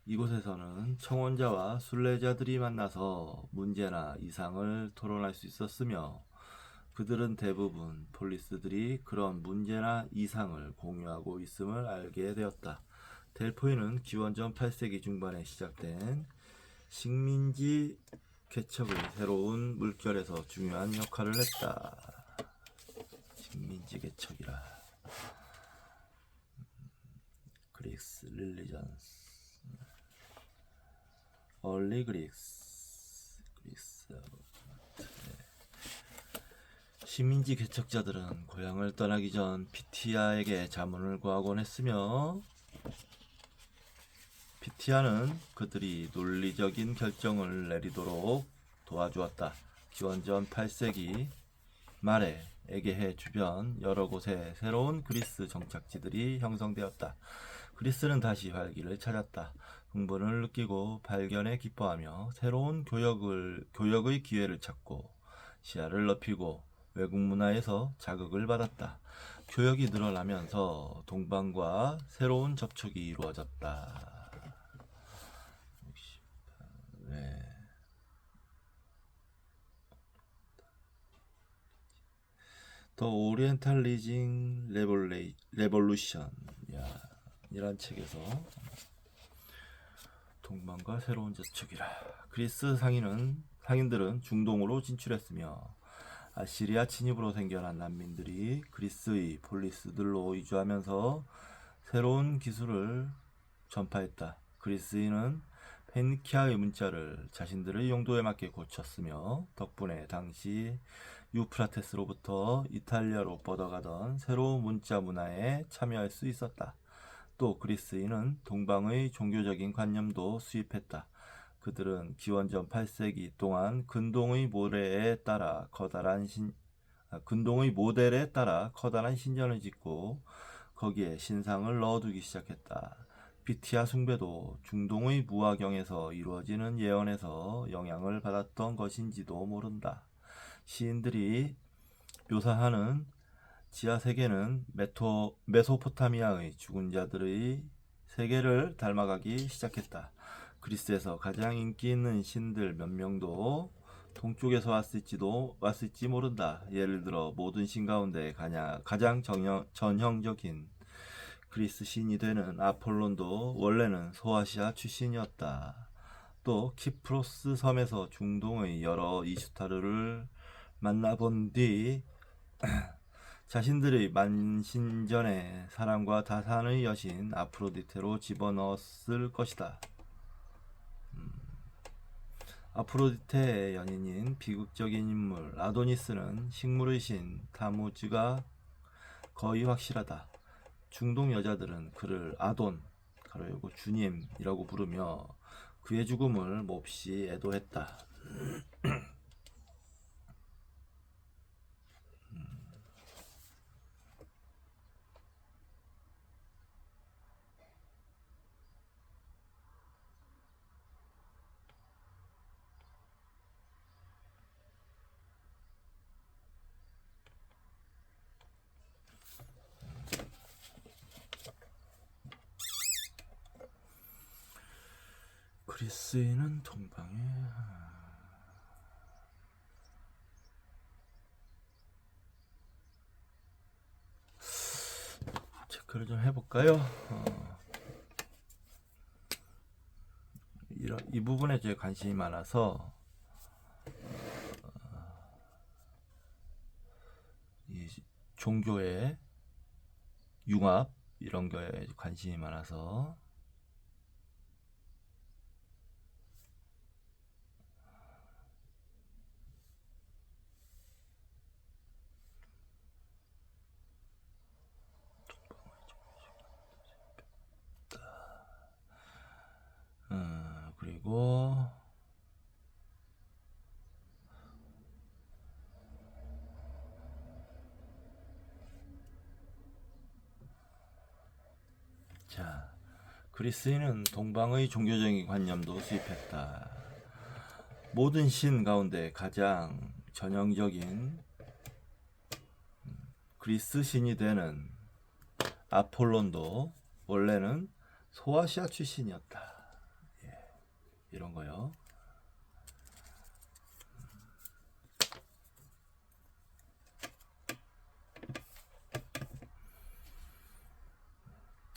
이곳에서는 청원자와 순례자들이 만나서 문제나 이상을 토론할 수 있었으며 그들은 대부분 폴리스들이 그런 문제나 이상을 공유하고 있음을 알게 되었다. 델포이는 기원전 8세기 중반에 시작된 식민지 개척의 새로운 물결에서 중요한 역할을 했다. 식민지 개척이라. 그리스 릴리전스 얼리 그리스 식민지 개척자들은 고향을 떠나기 전 피티아에게 자문을 구하곤 했으며 피티아는 그들이 논리적인 결정을 내리도록 도와주었다. 기원전 8세기 말에 에게해 주변 여러 곳에 새로운 그리스 정착지들이 형성되었다. 그리스는 다시 활기를 찾았다. 흥분을 느끼고 발견에 기뻐하며 새로운 교역의 기회를 찾고 시야를 넓히고 외국 문화에서 자극을 받았다. 교역이 늘어나면서 동방과 새로운 접촉이 이루어졌다. 네. 더 오리엔탈 리징 레볼루션 이란 책에서 동방과 새로운 접촉이라. 그리스 상인들은 중동으로 진출했으며 아시리아 침입으로 생겨난 난민들이 그리스의 폴리스들로 이주하면서 새로운 기술을 전파했다. 그리스인은 페니키아의 문자를 자신들의 용도에 맞게 고쳤으며 덕분에 당시 유프라테스로부터 이탈리아로 뻗어가던 새로운 문자 문화에 참여할 수 있었다. 또 그리스인은 동방의 종교적인 관념도 수입했다. 그들은 기원전 8세기 동안 근동의 모델에 따라 커다란 신전을 짓고 거기에 신상을 넣어두기 시작했다. 비티아 숭배도 중동의 무화경에서 이루어지는 예언에서 영향을 받았던 것인지도 모른다. 시인들이 묘사하는 지하 세계는 메소포타미아의 죽은 자들의 세계를 닮아가기 시작했다. 그리스에서 가장 인기 있는 신들 몇 명도 동쪽에서 왔을지 모른다. 예를 들어 모든 신 가운데 가장 전형적인 그리스 신이 되는 아폴론도 원래는 소아시아 출신이었다. 또 키프로스 섬에서 중동의 여러 이슈타르를 만나본 뒤 자신들의 만신전에 사랑과 다산의 여신 아프로디테로 집어넣었을 것이다. 아프로디테의 연인인 비극적인 인물 아도니스는 식물의 신 타무즈가 거의 확실하다. 중동 여자들은 그를 아돈, 가로열고 주님이라고 부르며 그의 죽음을 몹시 애도했다. 그리스인은 동방에 체크를 좀 해볼까요? 이 부분에 제 관심이 많아서 이 종교의 융합 이런 거에 관심이 많아서 그리고 자, 그리스인은 동방의 종교적인 관념도 수입했다. 모든 신 가운데 가장 전형적인 그리스 신이 되는 아폴론도 원래는 소아시아 출신이었다. 이런 거요.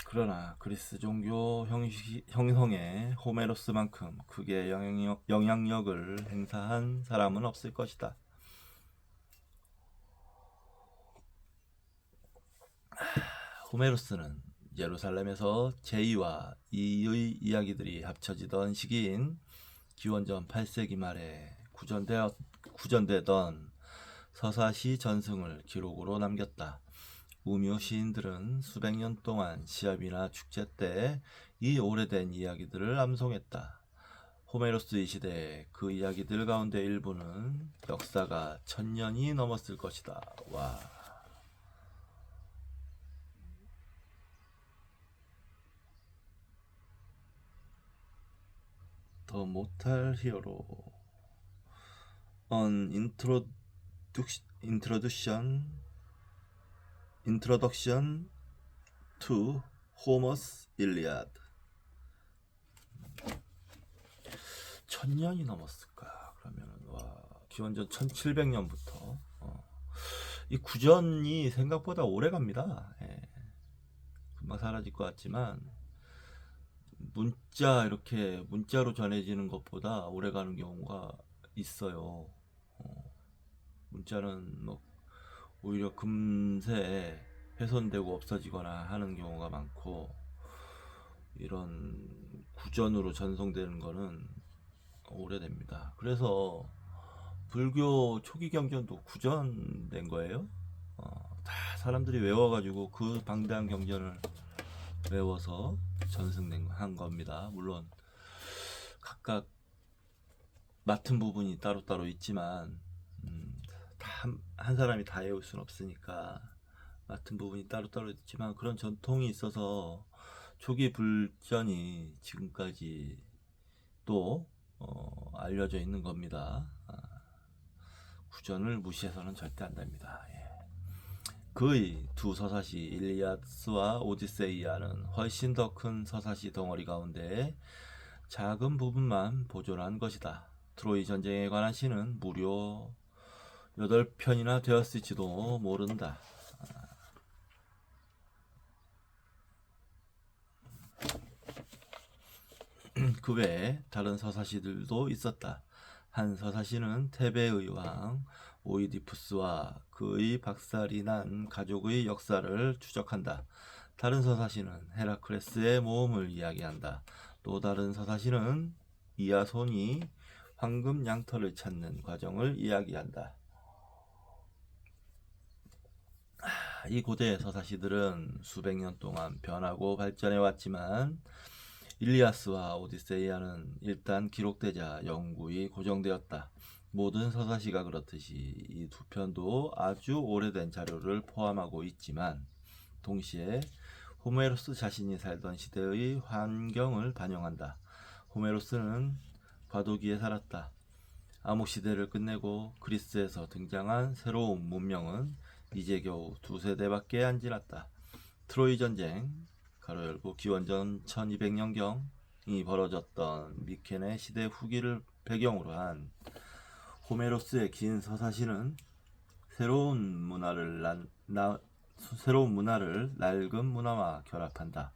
그러나 그리스 종교 형성에 호메로스만큼 크게 영향력을 행사한 사람은 없을 것이다. 호메로스는 예루살렘에서 제2와 2의 이야기들이 합쳐지던 시기인 기원전 8세기 말에 구전되던 서사시 전승을 기록으로 남겼다. 우묘 시인들은 수백 년 동안 시합이나 축제 때 이 오래된 이야기들을 암송했다. 호메로스 이 시대 그 이야기들 가운데 일부는 역사가 1000년이 넘었을 것이다. 와. 더 모탈 히어로 on introduction to Homer's Iliad. 1000년이 넘었을까? 그러면은 와, 기원전 1700년부터 이 구전이 생각보다 오래 갑니다. 예. 금방 사라질 것 같지만 이렇게 문자로 전해지는 것보다 오래 가는 경우가 있어요. 문자는 뭐 오히려 금세 훼손되고 없어지거나 하는 경우가 많고, 이런 구전으로 전송되는 거는 오래됩니다. 그래서 불교 초기 경전도 구전된 거예요. 다 사람들이 외워가지고 그 방대한 경전을 외워서 전승한 겁니다. 물론 각각 맡은 부분이 따로따로 있지만 한 사람이 다 외울 수는 없으니까 맡은 부분이 따로따로 있지만 그런 전통이 있어서 초기 불전이 지금까지 또 알려져 있는 겁니다. 구전을 무시해서는 절대 안 됩니다. 예. 그의 두 서사시 일리아스와 오디세이아는 훨씬 더 큰 서사시 덩어리 가운데 작은 부분만 보존한 것이다. 트로이 전쟁에 관한 시는 무려 8편이나 되었을지도 모른다. 그 외에 다른 서사시들도 있었다. 한 서사시는 테베의 왕 오이디푸스와 그의 박살이 난 가족의 역사를 추적한다. 다른 서사시는 헤라클레스의 모험을 이야기한다. 또 다른 서사시는 이아손이 황금 양털을 찾는 과정을 이야기한다. 이 고대 서사시들은 수백 년 동안 변하고 발전해 왔지만 일리아스와 오디세이아는 일단 기록되자 영구히 고정되었다. 모든 서사시가 그렇듯이 이 두 편도 아주 오래된 자료를 포함하고 있지만 동시에 호메로스 자신이 살던 시대의 환경을 반영한다. 호메로스는 과도기에 살았다. 암흑시대를 끝내고 그리스에서 등장한 새로운 문명은 이제 겨우 2세대밖에 안 지났다. 트로이 전쟁 가로 열고 기원전 1200년경이 벌어졌던 미케네 시대 후기를 배경으로 한 호메로스의 긴 서사시는 새로운 문화를 낡은 문화와 결합한다.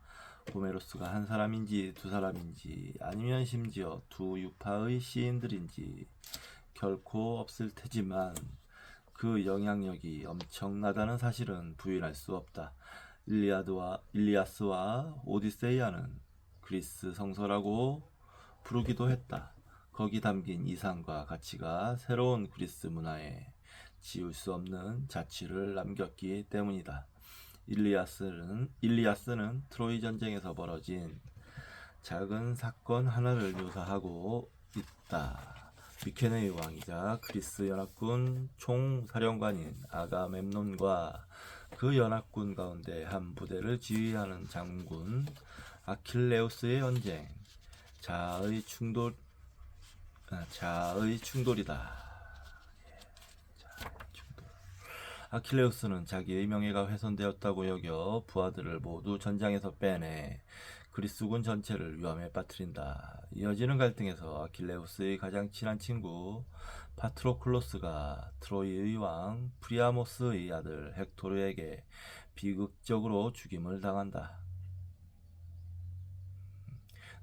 호메로스가 한 사람인지 두 사람인지 아니면 심지어 두 유파의 시인들인지 결코 없을 테지만 그 영향력이 엄청나다는 사실은 부인할 수 없다. 일리아스와 오디세이아는 그리스 성서라고 부르기도 했다. 거기 담긴 이상과 가치가 새로운 그리스 문화에 지울 수 없는 자취를 남겼기 때문이다. 일리아스는 트로이 전쟁에서 벌어진 작은 사건 하나를 묘사하고 있다. 미케네의 왕이자 그리스 연합군 총사령관인 아가멤논과 그 연합군 가운데 한 부대를 지휘하는 장군 아킬레우스의 전쟁, 자아의 충돌이다. 아킬레우스는 자기의 명예가 훼손되었다고 여겨 부하들을 모두 전장에서 빼내 그리스군 전체를 위험에 빠뜨린다. 이어지는 갈등에서 아킬레우스의 가장 친한 친구 파트로클로스가 트로이의 왕 프리아모스의 아들 헥토르에게 비극적으로 죽임을 당한다.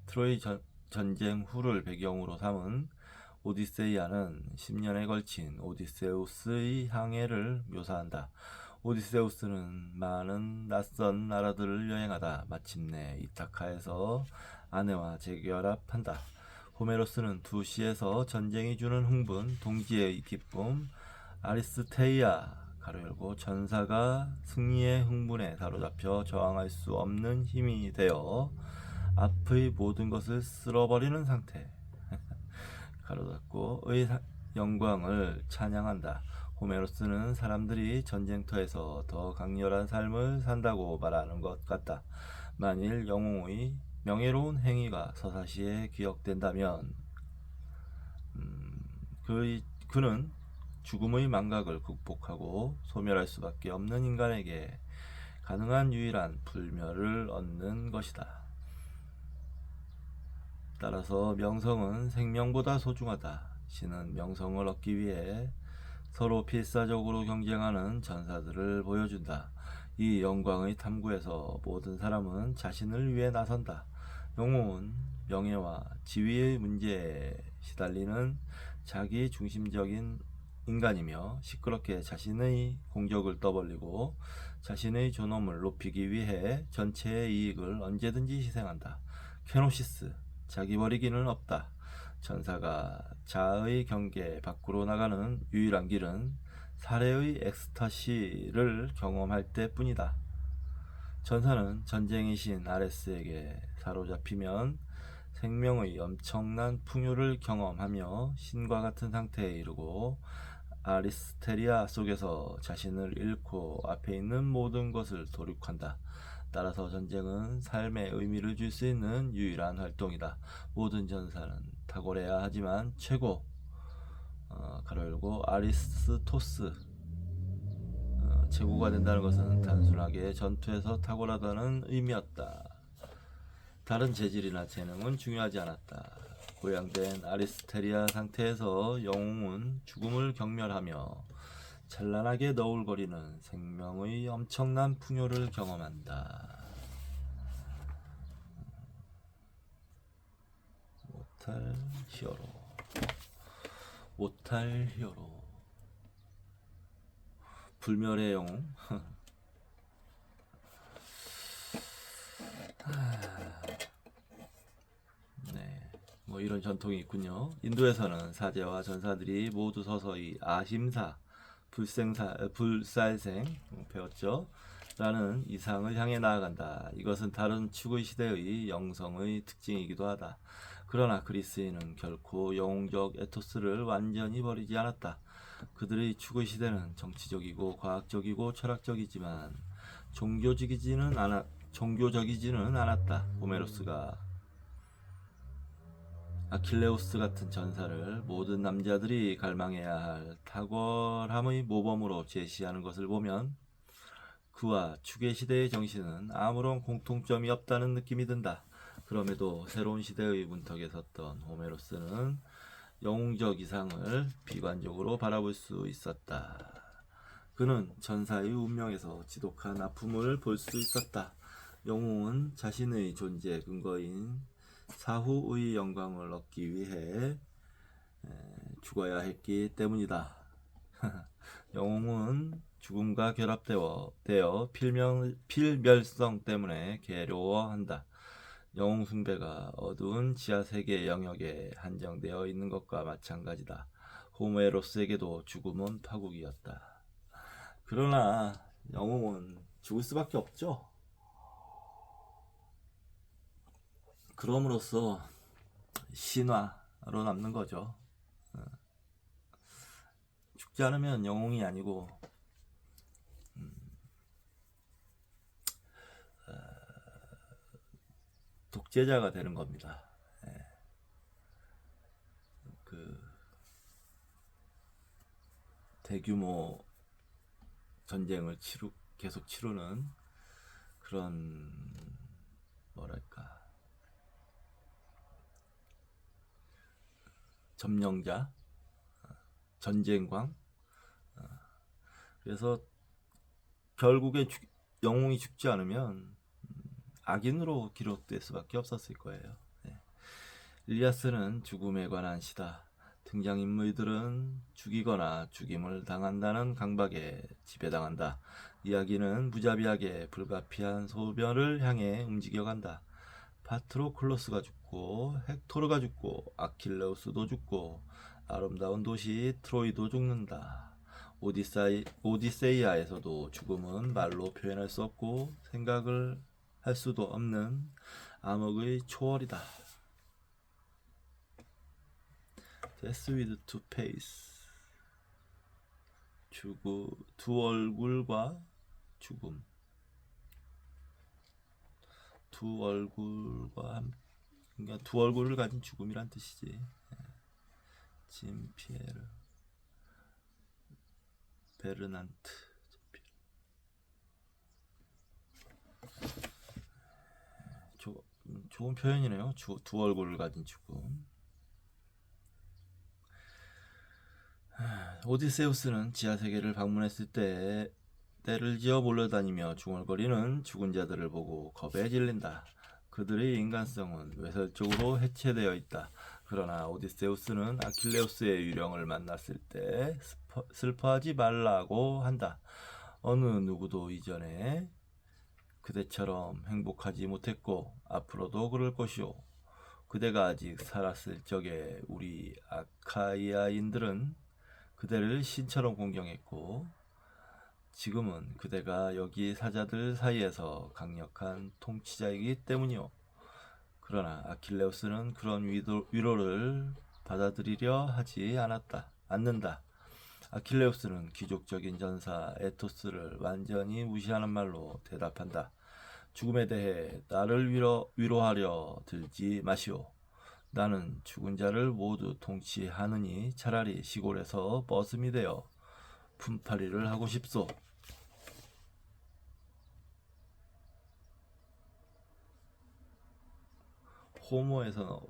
트로이 전쟁 후를 배경으로 삼은 오디세이아는 10년에 걸친 오디세우스의 항해를 묘사한다. 오디세우스는 많은 낯선 나라들을 여행하다 마침내 이타카에서 아내와 재결합한다. 호메로스는 두 시에서 전쟁이 주는 흥분, 동지의 기쁨, 아리스테이아 가로 열고 전사가 승리의 흥분에 사로잡혀 저항할 수 없는 힘이 되어 앞의 모든 것을 쓸어버리는 상태. 가로 닫고의 영광을 찬양한다. 호메로스는 사람들이 전쟁터에서 더 강렬한 삶을 산다고 말하는 것 같다. 만일 영웅의 명예로운 행위가 서사시에 기억된다면 그는 죽음의 망각을 극복하고 소멸할 수밖에 없는 인간에게 가능한 유일한 불멸을 얻는 것이다. 따라서 명성은 생명보다 소중하다. 신은 명성을 얻기 위해 서로 필사적으로 경쟁하는 전사들을 보여준다. 이 영광의 탐구에서 모든 사람은 자신을 위해 나선다. 영웅은 명예와 지위의 문제에 시달리는 자기 중심적인 인간이며 시끄럽게 자신의 공적을 떠벌리고 자신의 존엄을 높이기 위해 전체의 이익을 언제든지 희생한다. 케노시스, 자기 버리기는 없다. 전사가 자아의 경계 밖으로 나가는 유일한 길은 살해의 엑스타시를 경험할 때뿐이다. 전사는 전쟁의 신 아레스에게 사로잡히면 생명의 엄청난 풍요를 경험하며 신과 같은 상태에 이르고 아리스테리아 속에서 자신을 잃고 앞에 있는 모든 것을 도륙한다. 따라서 전쟁은 삶에 의미를 줄 수 있는 유일한 활동이다. 모든 전사는 탁월해야 하지만 최고 가로 열고 아리스토스 최고가 된다는 것은 단순하게 전투에서 탁월하다는 의미였다. 다른 재질이나 재능은 중요하지 않았다. 고양된 아리스테리아 상태에서 영웅은 죽음을 경멸하며 찬란하게 너울거리는 생명의 엄청난 풍요를 경험한다. 모탈 히어로, 모탈 히어로, 불멸의 영웅. 네, 뭐 이런 전통이 있군요. 인도에서는 사제와 전사들이 모두 서서히 아심사, 불살생 배웠죠. 라는 이상을 향해 나아간다. 이것은 다른 축의 시대의 영성의 특징이기도 하다. 그러나 그리스인은 결코 영웅적 에토스를 완전히 버리지 않았다. 그들의 축의 시대는 정치적이고 과학적이고 철학적이지만 종교적이지는 않았다. 호메로스가 아킬레우스 같은 전사를 모든 남자들이 갈망해야 할 탁월함의 모범으로 제시하는 것을 보면 그와 축의 시대의 정신은 아무런 공통점이 없다는 느낌이 든다. 그럼에도 새로운 시대의 문턱에 섰던 호메로스는 영웅적 이상을 비관적으로 바라볼 수 있었다. 그는 전사의 운명에서 지독한 아픔을 볼 수 있었다. 영웅은 자신의 존재 근거인 사후의 영광을 얻기 위해 죽어야 했기 때문이다. 영웅은 죽음과 결합되어 필멸성 때문에 괴로워한다. 영웅 숭배가 어두운 지하세계 영역에 한정되어 있는 것과 마찬가지다. 호메로스에게도 죽음은 파국이었다. 그러나 영웅은 죽을 수밖에 없죠. 그럼으로써 신화로 남는 거죠. 죽지 않으면 영웅이 아니고 독재자가 되는 겁니다. 그 대규모 전쟁을 계속 치르는 그런 뭐랄까 점령자, 전쟁광. 그래서 결국에 영웅이 죽지 않으면 악인으로 기록될 수밖에 없었을 거예요. 일리아스는 죽음에 관한 시다. 등장인물들은 죽이거나 죽임을 당한다는 강박에 지배당한다. 이야기는 무자비하게 불가피한 소멸을 향해 움직여간다. 파트로클로스가 죽고 헥토르가 죽고 아킬레우스도 죽고 아름다운 도시 트로이도 죽는다. 오디세이아에서도 죽음은 말로 표현할 수 없고 생각을 할 수도 없는 암흑의 초월이다. Death with two face. 두 얼굴과 죽음. 두 얼굴과 그러니까 두 얼굴을 가진 죽음이란 뜻이지. 짐 피에르 베르난트. 좋은 표현이네요. 두 얼굴을 가진 죽음. 오디세우스는 지하세계를 방문했을 때 떼를 지어 몰려다니며 중얼거리는 죽은 자들을 보고 겁에 질린다. 그들의 인간성은 외설적으로 해체되어 있다. 그러나 오디세우스는 아킬레우스의 유령을 만났을 때 슬퍼하지 말라고 한다. 어느 누구도 이전에 그대처럼 행복하지 못했고 앞으로도 그럴 것이오. 그대가 아직 살았을 적에 우리 아카이아인들은 그대를 신처럼 공경했고 지금은 그대가 여기 사자들 사이에서 강력한 통치자이기 때문이오. 그러나 아킬레우스는 그런 위로를 받아들이려 하지 않는다. 아킬레우스는 귀족적인 전사 에토스를 완전히 무시하는 말로 대답한다. 죽음에 대해 나를 위로하려 들지 마시오. 나는 죽은 자를 모두 통치하느니 차라리 시골에서 머슴이 되어 품팔이를 하고 싶소. 호모에서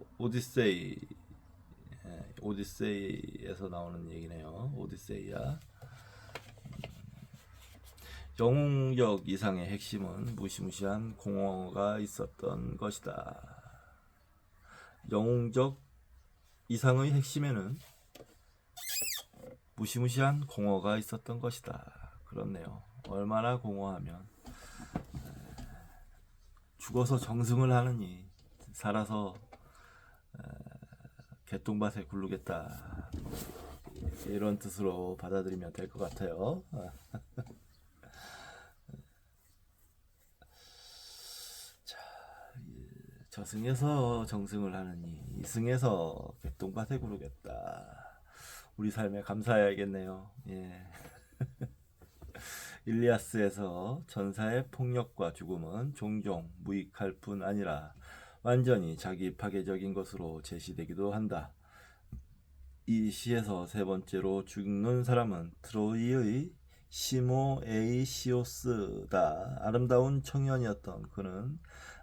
오디세이에서 나오는 얘기네요. 오디세이야. 영웅적 이상의 핵심은 무시무시한 공허가 있었던 것이다. 영웅적 이상의 핵심에는 무시무시한 공허가 있었던 것이다. 그렇네요. 얼마나 공허하면 죽어서 정승을 하느니 살아서 개똥밭에 굴르겠다. 이런 뜻으로 받아들이면 될 것 같아요. 저승에서 정승을 하느니 이승에서 개똥밭에 구르겠다. 우리 삶에 감사해야겠네요. 예. 일리아스에서 전사의 폭력과 죽음은 종종 무익할 뿐 아니라 완전히 자기 파괴적인 것으로 제시되기도 한다. 이 시에서 세 번째로 죽는 사람은 트로이의 시모 에이시오스다. 아름다운 청년이었던 그는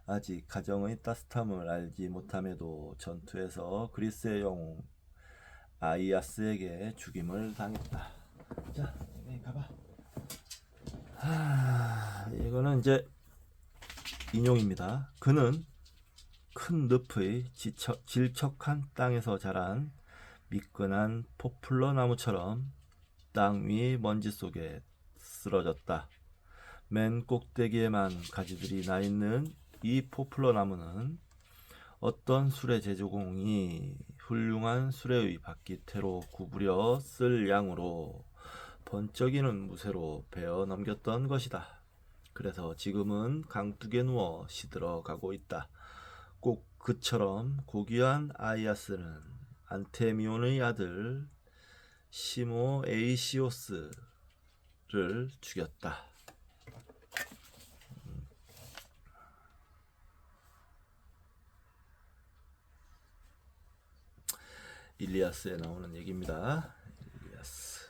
아직 가정의 따뜻함을 알지 못함에도 전투에서 그리스의 영웅 아이아스에게 죽임을 당했다. 자, 가봐. 이거는 이제 인용입니다. 그는 큰 늪의 질척한 땅에서 자란 미끈한 포플러 나무처럼 땅 위 먼지 속에 쓰러졌다. 맨 꼭대기에만 가지들이 나 있는 이 포플러 나무는 어떤 수레 제조공이 훌륭한 수레의 바퀴테로 구부려 쓸 양으로 번쩍이는 무쇠로 베어 넘겼던 것이다. 그래서 지금은 강둑에 누워 시들어 가고 있다. 꼭 그처럼 고귀한 아이아스는 안테미온의 아들 시모 에이시오스를 죽였다. 일리아스에 나오는 얘기입니다. 일리아스.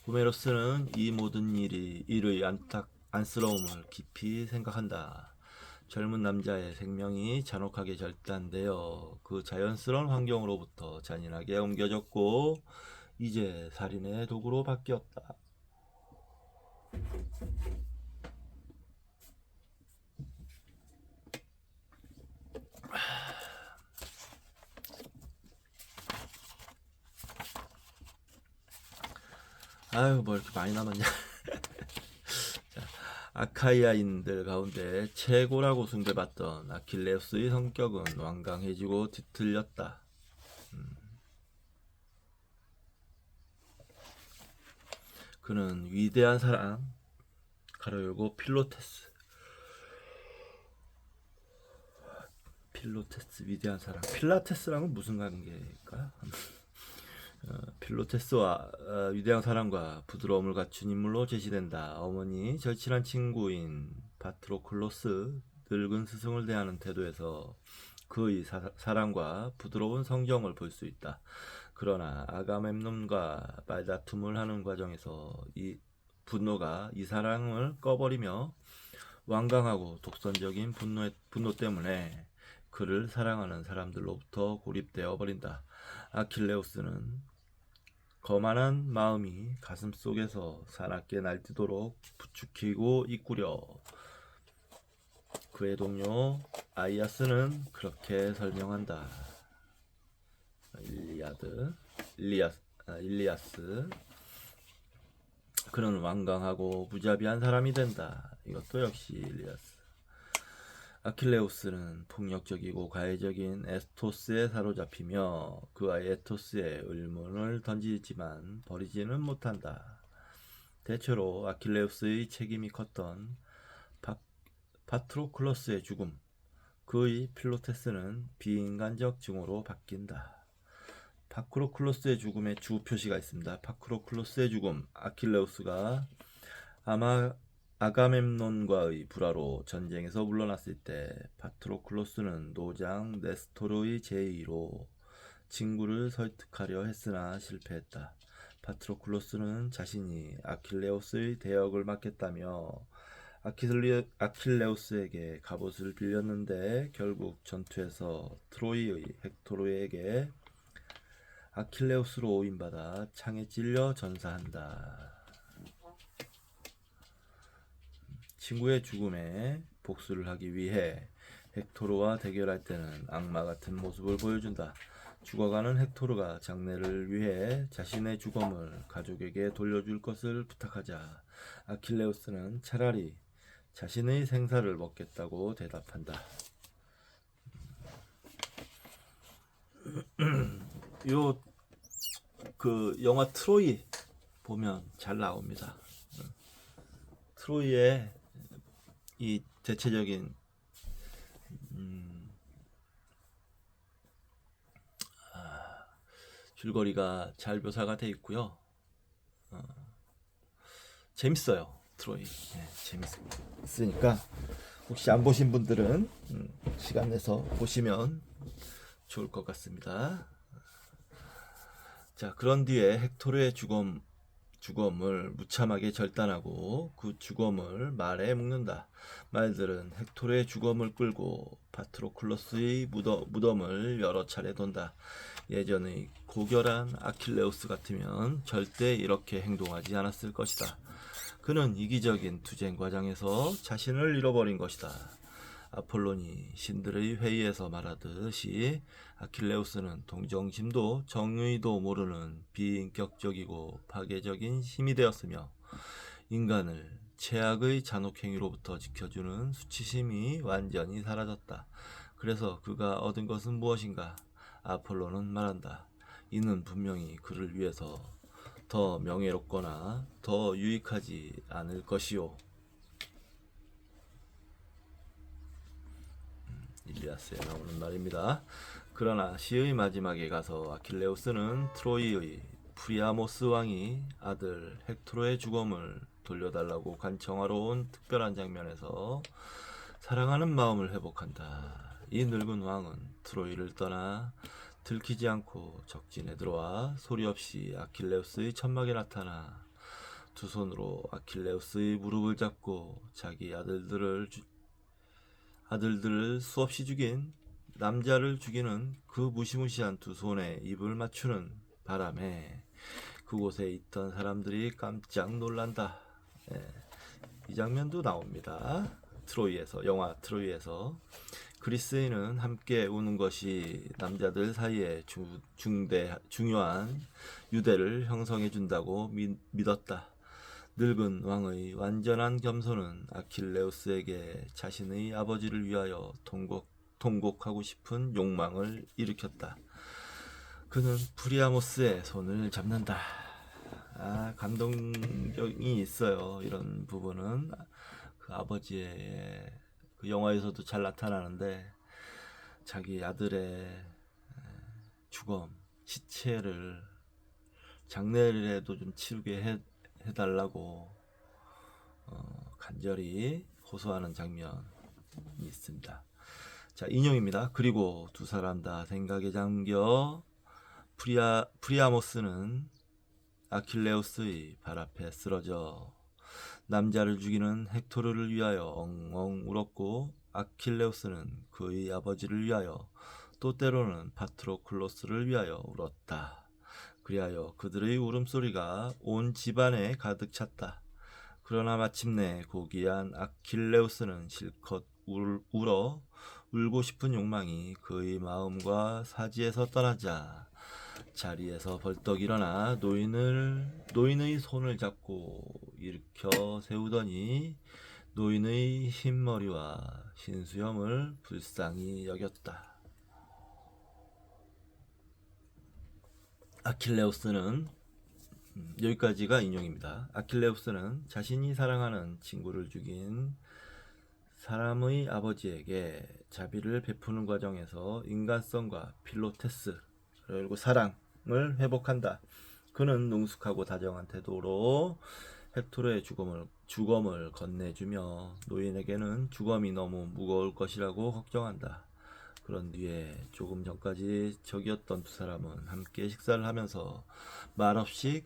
호메로스는 이 모든 일의 안쓰러움을 깊이 생각한다. 젊은 남자의 생명이 잔혹하게 절단되어 그 자연스러운 환경으로부터 잔인하게 옮겨졌고 이제 살인의 도구로 바뀌었다. 아유, 뭐 이렇게 많이 남았냐. 아카이아인들 가운데 최고라고 숭배받던 아킬레우스의 성격은 완강해지고 뒤틀렸다. 그는 위대한 사람 가로 열고 필로테스 위대한 사랑. 필라테스랑은 무슨 관계일까? 필로테스와 위대한 사랑과 부드러움을 갖춘 인물로 제시된다. 어머니 절친한 친구인 파트로클로스 늙은 스승을 대하는 태도에서 그의 사랑과 부드러운 성정을 볼 수 있다. 그러나 아가멤논과 말다툼을 하는 과정에서 이 분노가 이 사랑을 꺼버리며 완강하고 독선적인 분노 때문에 그를 사랑하는 사람들로부터 고립되어 버린다. 아킬레우스는 거만한 마음이 가슴 속에서 사납게 날뛰도록 부추기고 이꾸려. 그의 동료 아이아스는 그렇게 설명한다. 일리아스. 그는 완강하고 무자비한 사람이 된다. 이것도 역시 일리아스. 아킬레우스는 폭력적이고 가해적인 에토스에 사로잡히며 그 아이 에토스에 의문을 던지지만 버리지는 못한다. 대체로 아킬레우스의 책임이 컸던 파트로클로스의 죽음, 그의 필로테스는 비인간적 증오로 바뀐다. 파크로클로스의 죽음에 주 표시가 있습니다. 파크로클로스의 죽음, 아킬레우스가 아가멤논과의 불화로 전쟁에서 물러났을 때 파트로클로스는 노장 네스토르의 제의로 친구를 설득하려 했으나 실패했다. 파트로클로스는 자신이 아킬레우스의 대역을 맡겠다며 아킬레우스에게 갑옷을 빌렸는데 결국 전투에서 트로이의 헥토르에게 아킬레우스로 오인받아 창에 찔려 전사한다. 친구의 죽음에 복수를 하기 위해 헥토르와 대결할 때는 악마 같은 모습을 보여준다. 죽어가는 헥토르가 장례를 위해 자신의 주검을 가족에게 돌려줄 것을 부탁하자 아킬레우스는 차라리 자신의 생사를 먹겠다고 대답한다. 요 그 영화 트로이 보면 잘 나옵니다. 트로이의 이 대체적인 줄거리가 잘 묘사가 돼 있고요. 재밌어요. 트로이. 네, 재밌으니까 혹시 안 보신 분들은 시간 내서 보시면 좋을 것 같습니다. 자, 그런 뒤에 헥토르의 주검을 무참하게 절단하고 그 주검을 말에 묶는다. 말들은 헥토르의 주검을 끌고 파트로클로스의 무덤을 여러 차례 돈다. 예전의 고결한 아킬레우스 같으면 절대 이렇게 행동하지 않았을 것이다. 그는 이기적인 투쟁 과정에서 자신을 잃어버린 것이다. 아폴론이 신들의 회의에서 말하듯이 아킬레우스는 동정심도 정의도 모르는 비인격적이고 파괴적인 힘이 되었으며 인간을 최악의 잔혹행위로부터 지켜주는 수치심이 완전히 사라졌다. 그래서 그가 얻은 것은 무엇인가? 아폴로는 말한다. 이는 분명히 그를 위해서 더 명예롭거나 더 유익하지 않을 것이요. 일리아스에 나오는 말입니다. 그러나 시의 마지막에 가서 아킬레우스는 트로이의 프리아모스 왕이 아들 헥토르의 주검을 돌려달라고 간청하러 온 특별한 장면에서 사랑하는 마음을 회복한다. 이 늙은 왕은 트로이를 떠나 들키지 않고 적진에 들어와 소리 없이 아킬레우스의 천막에 나타나 두 손으로 아킬레우스의 무릎을 잡고 자기 아들들을 수없이 죽인 남자를 죽이는 그 무시무시한 두 손에 입을 맞추는 바람에 그곳에 있던 사람들이 깜짝 놀란다. 이 장면도 나옵니다. 영화 트로이에서 그리스인은 함께 우는 것이 남자들 사이에 중요한 유대를 형성해 준다고 믿었다. 늙은 왕의 완전한 겸손은 아킬레우스에게 자신의 아버지를 위하여 통곡하고 싶은 욕망을 일으켰다. 그는 프리아모스의 손을 잡는다. 감동적이 있어요. 이런 부분은 그 아버지의 그 영화에서도 잘 나타나는데 자기 아들의 죽음, 시체를 장례라도 좀 치르게 해달라고 간절히 호소하는 장면이 있습니다. 자, 인용입니다. 그리고 두 사람 다 생각에 잠겨 프리아모스는 아킬레우스의 발 앞에 쓰러져 남자를 죽이는 헥토르를 위하여 엉엉 울었고, 아킬레우스는 그의 아버지를 위하여 또 때로는 파트로클로스를 위하여 울었다. 그리하여 그들의 울음소리가 온 집안에 가득 찼다. 그러나 마침내 고귀한 아킬레우스는 실컷 울고 싶은 욕망이 그의 마음과 사지에서 떠나자 자리에서 벌떡 일어나 노인의 손을 잡고 일으켜 세우더니 노인의 흰머리와 흰수염을 불쌍히 여겼다. 아킬레우스는 여기까지가 인용입니다. 아킬레우스는 자신이 사랑하는 친구를 죽인 사람의 아버지에게 자비를 베푸는 과정에서 인간성과 필로테스 그리고 사랑을 회복한다. 그는 능숙하고 다정한 태도로 헥토르의 죽음을 건네주며 노인에게는 죽음이 너무 무거울 것이라고 걱정한다. 그런 뒤에 조금 전까지 적이었던 두 사람은 함께 식사를 하면서 말없이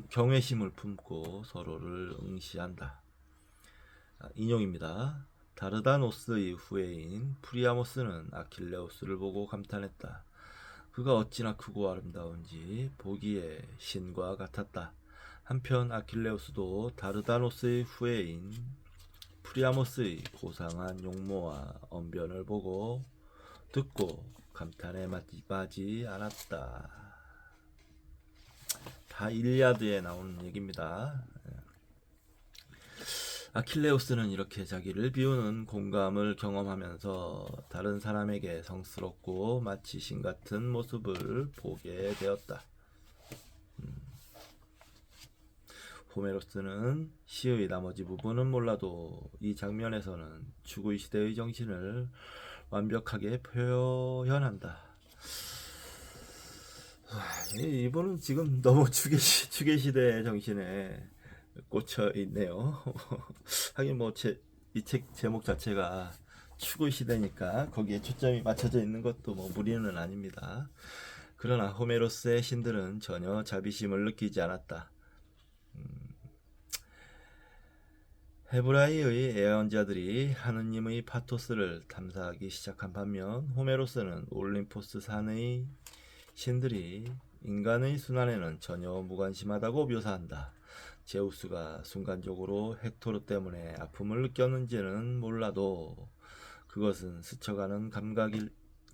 경외심을 품고 서로를 응시한다. 인용입니다. 다르다노스의 후예인 프리아모스는 아킬레우스를 보고 감탄했다. 그가 어찌나 크고 아름다운지 보기에 신과 같았다. 한편 아킬레우스도 다르다노스의 후예인 프리아모스의 고상한 용모와 언변을 듣고 감탄에 빠지 않았다. 다 일리아드에 나오는 얘기입니다. 아킬레우스는 이렇게 자기를 비우는 공감을 경험하면서 다른 사람에게 성스럽고 마치 신 같은 모습을 보게 되었다. 호메로스는 시의 나머지 부분은 몰라도 이 장면에서는 죽의 시대의 정신을 완벽하게 표현한다. 이분은 지금 너무 죽의 시대의 정신에 꽂혀 있네요. 하긴 뭐 이 책 제목 자체가 추구 시대니까 거기에 초점이 맞춰져 있는 것도 뭐 무리는 아닙니다. 그러나 호메로스의 신들은 전혀 자비심을 느끼지 않았다. 헤브라이의 예언자들이 하느님의 파토스를 탐사하기 시작한 반면 호메로스는 올림포스 산의 신들이 인간의 순환에는 전혀 무관심하다고 묘사한다. 제우스가 순간적으로 헥토르 때문에 아픔을 느꼈는지는 몰라도 그것은 스쳐가는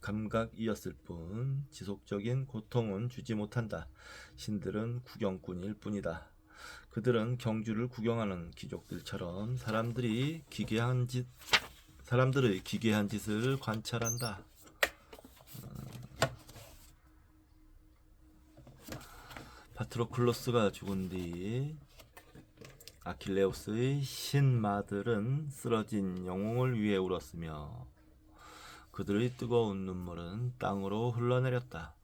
감각이었을 뿐 지속적인 고통은 주지 못한다. 신들은 구경꾼일 뿐이다. 그들은 경주를 구경하는 귀족들처럼 사람들의 기괴한 짓을 관찰한다. 파트로클로스가 죽은 뒤 아킬레우스의 신마들은 쓰러진 영웅을 위해 울었으며 그들의 뜨거운 눈물은 땅으로 흘러내렸다.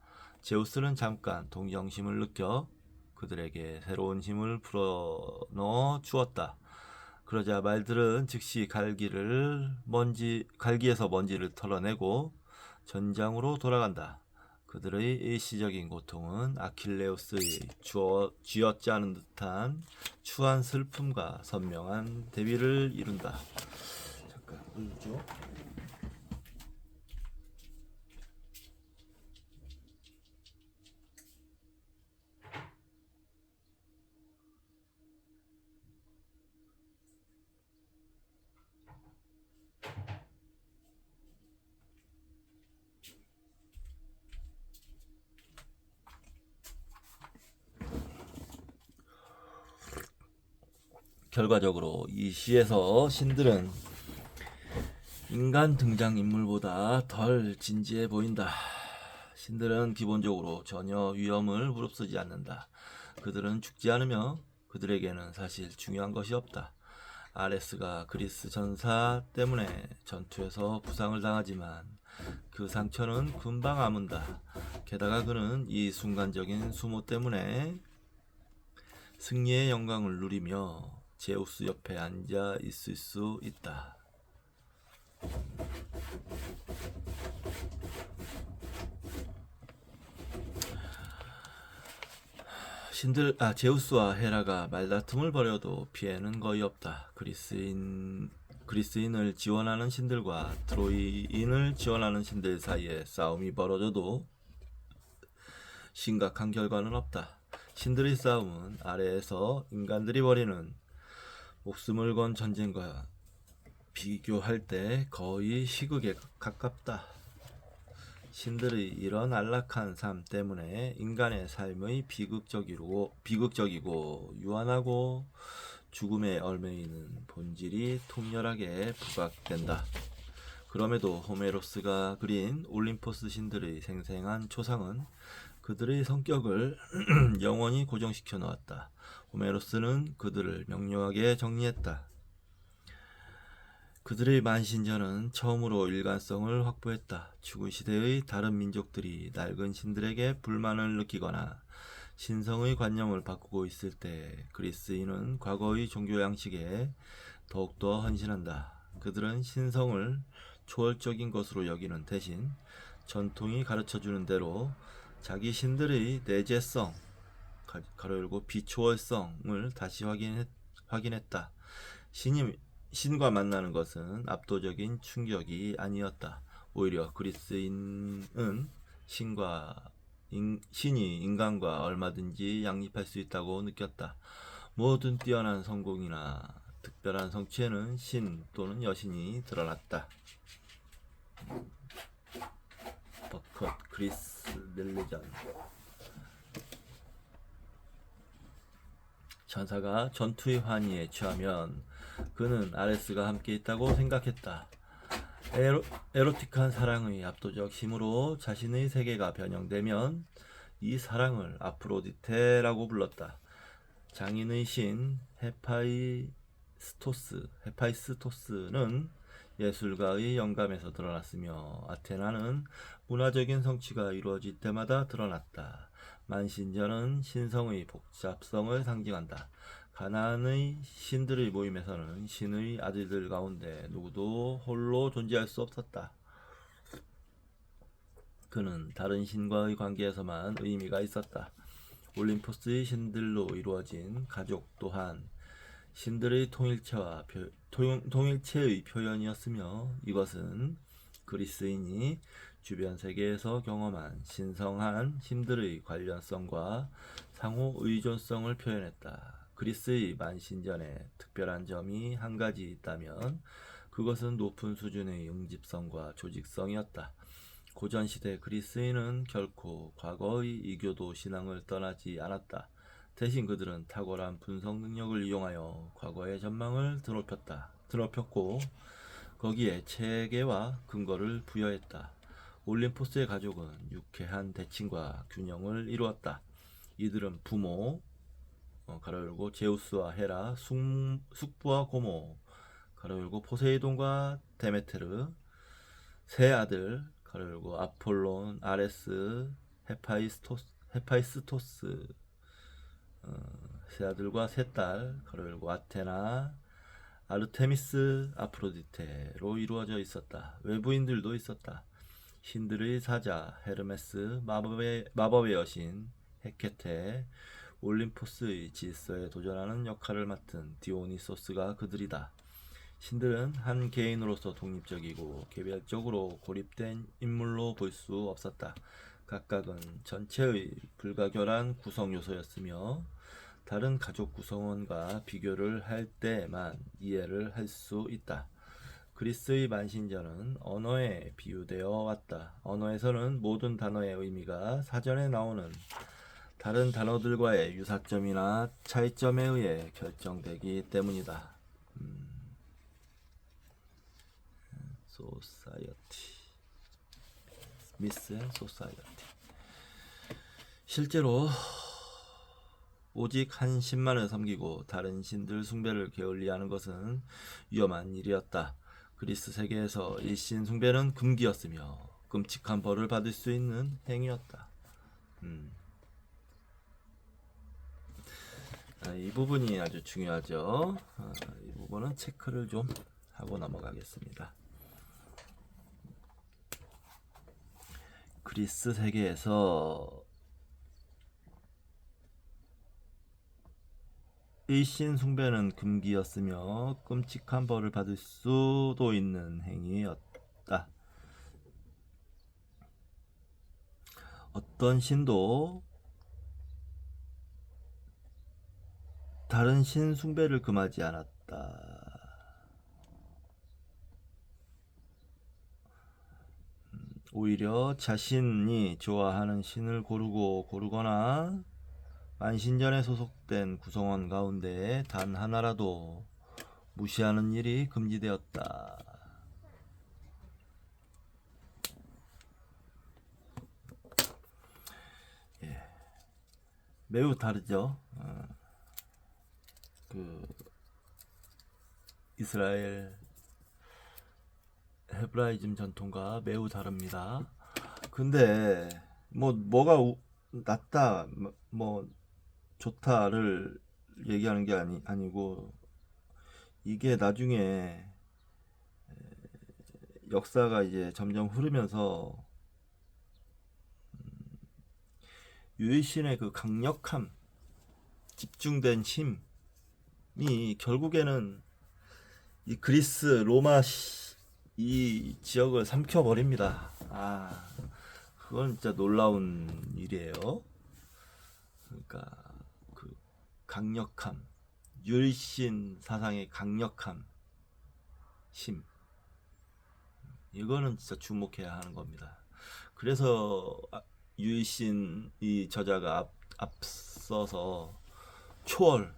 제우스는 잠깐 동정심을 느껴 그들에게 새로운 힘을 불어넣어 주었다. 그러자 말들은 즉시 갈기에서 먼지를 털어내고 전장으로 돌아간다. 그들의 일시적인 고통은 아킬레우스의 쥐어짜 않은 듯한 추한 슬픔과 선명한 대비를 이룬다. 잠깐 울죠. 결과적으로 이 시에서 신들은 인간 등장인물보다 덜 진지해 보인다. 신들은 기본적으로 전혀 위험을 무릅쓰지 않는다. 그들은 죽지 않으며 그들에게는 사실 중요한 것이 없다. 아레스가 그리스 전사 때문에 전투에서 부상을 당하지만 그 상처는 금방 아문다. 게다가 그는 이 순간적인 수모 때문에 승리의 영광을 누리며 제우스 옆에 앉아 있을 수 있다. 제우스와 헤라가 말다툼을 벌여도 피해는 거의 없다. 그리스인을 지원하는 신들과 트로이인을 지원하는 신들 사이에 싸움이 벌어져도 심각한 결과는 없다. 신들의 싸움은 아래에서 인간들이 벌이는 목숨을 건 전쟁과 비교할 때 거의 희극에 가깝다. 신들의 이런 안락한 삶 때문에 인간의 삶의 비극적이고 유한하고 죽음에 얽매이는 본질이 통렬하게 부각된다. 그럼에도 호메로스가 그린 올림포스 신들의 생생한 초상은 그들의 성격을 영원히 고정시켜 놓았다. 호메로스는 그들을 명료하게 정리했다. 그들의 만신전은 처음으로 일관성을 확보했다. 죽은 시대의 다른 민족들이 낡은 신들에게 불만을 느끼거나 신성의 관념을 바꾸고 있을 때 그리스인은 과거의 종교 양식에 더욱더 헌신한다. 그들은 신성을 초월적인 것으로 여기는 대신 전통이 가르쳐주는 대로 자기 신들의 내재성, 가로 열고 비초월성을 다시 확인했다. 신과 만나는 것은 압도적인 충격이 아니었다. 오히려 그리스인은 신이 인간과 얼마든지 양립할 수 있다고 느꼈다. 모든 뛰어난 성공이나 특별한 성취에는 신 또는 여신이 드러났다. 버컷 그리스 릴리전. 전사가 전투의 환희에 취하면 그는 아레스가 함께 있다고 생각했다. 에로틱한 사랑의 압도적 힘으로 자신의 세계가 변형되면 이 사랑을 아프로디테라고 불렀다. 장인의 신 헤파이스토스는 예술가의 영감에서 드러났으며 아테나는 문화적인 성취가 이루어질 때마다 드러났다. 만신전은 신성의 복잡성을 상징한다. 가나안의 신들의 모임에서는 신의 아들들 가운데 누구도 홀로 존재할 수 없었다. 그는 다른 신과의 관계에서만 의미가 있었다. 올림포스의 신들로 이루어진 가족 또한 신들의 통일체의 표현이었으며 이것은 그리스인이 주변 세계에서 경험한 신성한 힘들의 관련성과 상호 의존성을 표현했다. 그리스의 만신전에 특별한 점이 한 가지 있다면 그것은 높은 수준의 응집성과 조직성이었다. 고전시대 그리스인은 결코 과거의 이교도 신앙을 떠나지 않았다. 대신 그들은 탁월한 분석 능력을 이용하여 과거의 전망을 드높였고 거기에 체계와 근거를 부여했다. 올림포스의 가족은 유쾌한 대칭과 균형을 이루었다. 이들은 부모, 가로 열고 제우스와 헤라, 숙부와 고모, 가로 열고 포세이돈과 데메테르, 세 아들, 가로 열고 아폴론, 아레스, 헤파이스토스, 세 아들과 세 딸, 가로 열고 아테나, 아르테미스, 아프로디테로 이루어져 있었다. 외부인들도 있었다. 신들의 사자 헤르메스, 마법의 여신 헤케테, 올림포스의 질서에 도전하는 역할을 맡은 디오니소스가 그들이다. 신들은 한 개인으로서 독립적이고 개별적으로 고립된 인물로 볼 수 없었다. 각각은 전체의 불가결한 구성 요소였으며 다른 가족 구성원과 비교를 할 때만 이해를 할 수 있다. 그리스의 만신전은 언어에 비유되어 왔다. 언어에서는 모든 단어의 의미가 사전에 나오는 다른 단어들과의 유사점이나 차이점에 의해 결정되기 때문이다. 소사이어티, 스미스 앤 소사이어티. 실제로 오직 한 신만을 섬기고 다른 신들 숭배를 게을리하는 것은 위험한 일이었다. 그리스 세계에서 일신 숭배는 금기였으며 끔찍한 벌을 받을 수 있는 행위였다. 이 부분이 아주 중요하죠. 이 부분은 체크를 좀 하고 넘어가겠습니다. 그리스 세계에서 일신 숭배는 금기였으며 끔찍한 벌을 받을 수도 있는 행위였다. 어떤 신도 다른 신 숭배를 금하지 않았다. 오히려 자신이 좋아하는 신을 고르거나 만신전에 소속된 구성원 가운데 단 하나라도 무시하는 일이 금지되었다. 예, 매우 다르죠. 이스라엘 헤브라이즘 전통과 매우 다릅니다. 근데 뭐가 낫다, 뭐 좋다를 얘기하는 게 아니고 이게 나중에 역사가 이제 점점 흐르면서 유일신의 그 강력함, 집중된 힘이 결국에는 이 그리스, 로마 이 지역을 삼켜버립니다. 그건 진짜 놀라운 일이에요. 그러니까 그 강력함, 유일신 사상의 강력함, 힘, 이거는 진짜 주목해야 하는 겁니다. 그래서 유일신 이 저자가 앞서서 초월,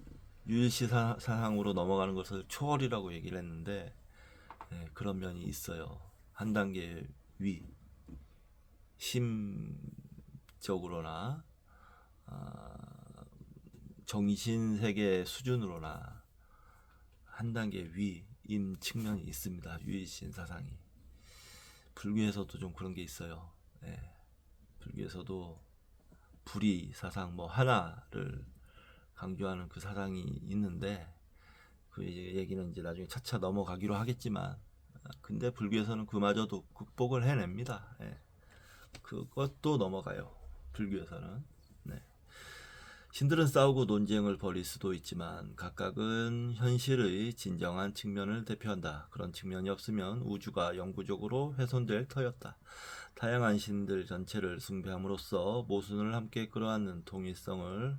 유일신 사상으로 넘어가는 것을 초월이라고 얘기를 했는데, 그런 면이 있어요. 한 단계 위, 심적으로나 정신 세계 수준으로나 한 단계 위인 측면이 있습니다. 유일신 사상이. 불교에서도 좀 그런 게 있어요. 불교에서도 불의 사상, 하나를 강조하는 그 사상이 있는데, 그 얘기는 이제 나중에 차차 넘어가기로 하겠지만, 근데 불교에서는 그마저도 극복을 해냅니다. 그것도 넘어가요. 불교에서는. 신들은 싸우고 논쟁을 벌일 수도 있지만 각각은 현실의 진정한 측면을 대표한다. 그런 측면이 없으면 우주가 영구적으로 훼손될 터였다. 다양한 신들 전체를 숭배함으로써 모순을 함께 끌어안는 통일성을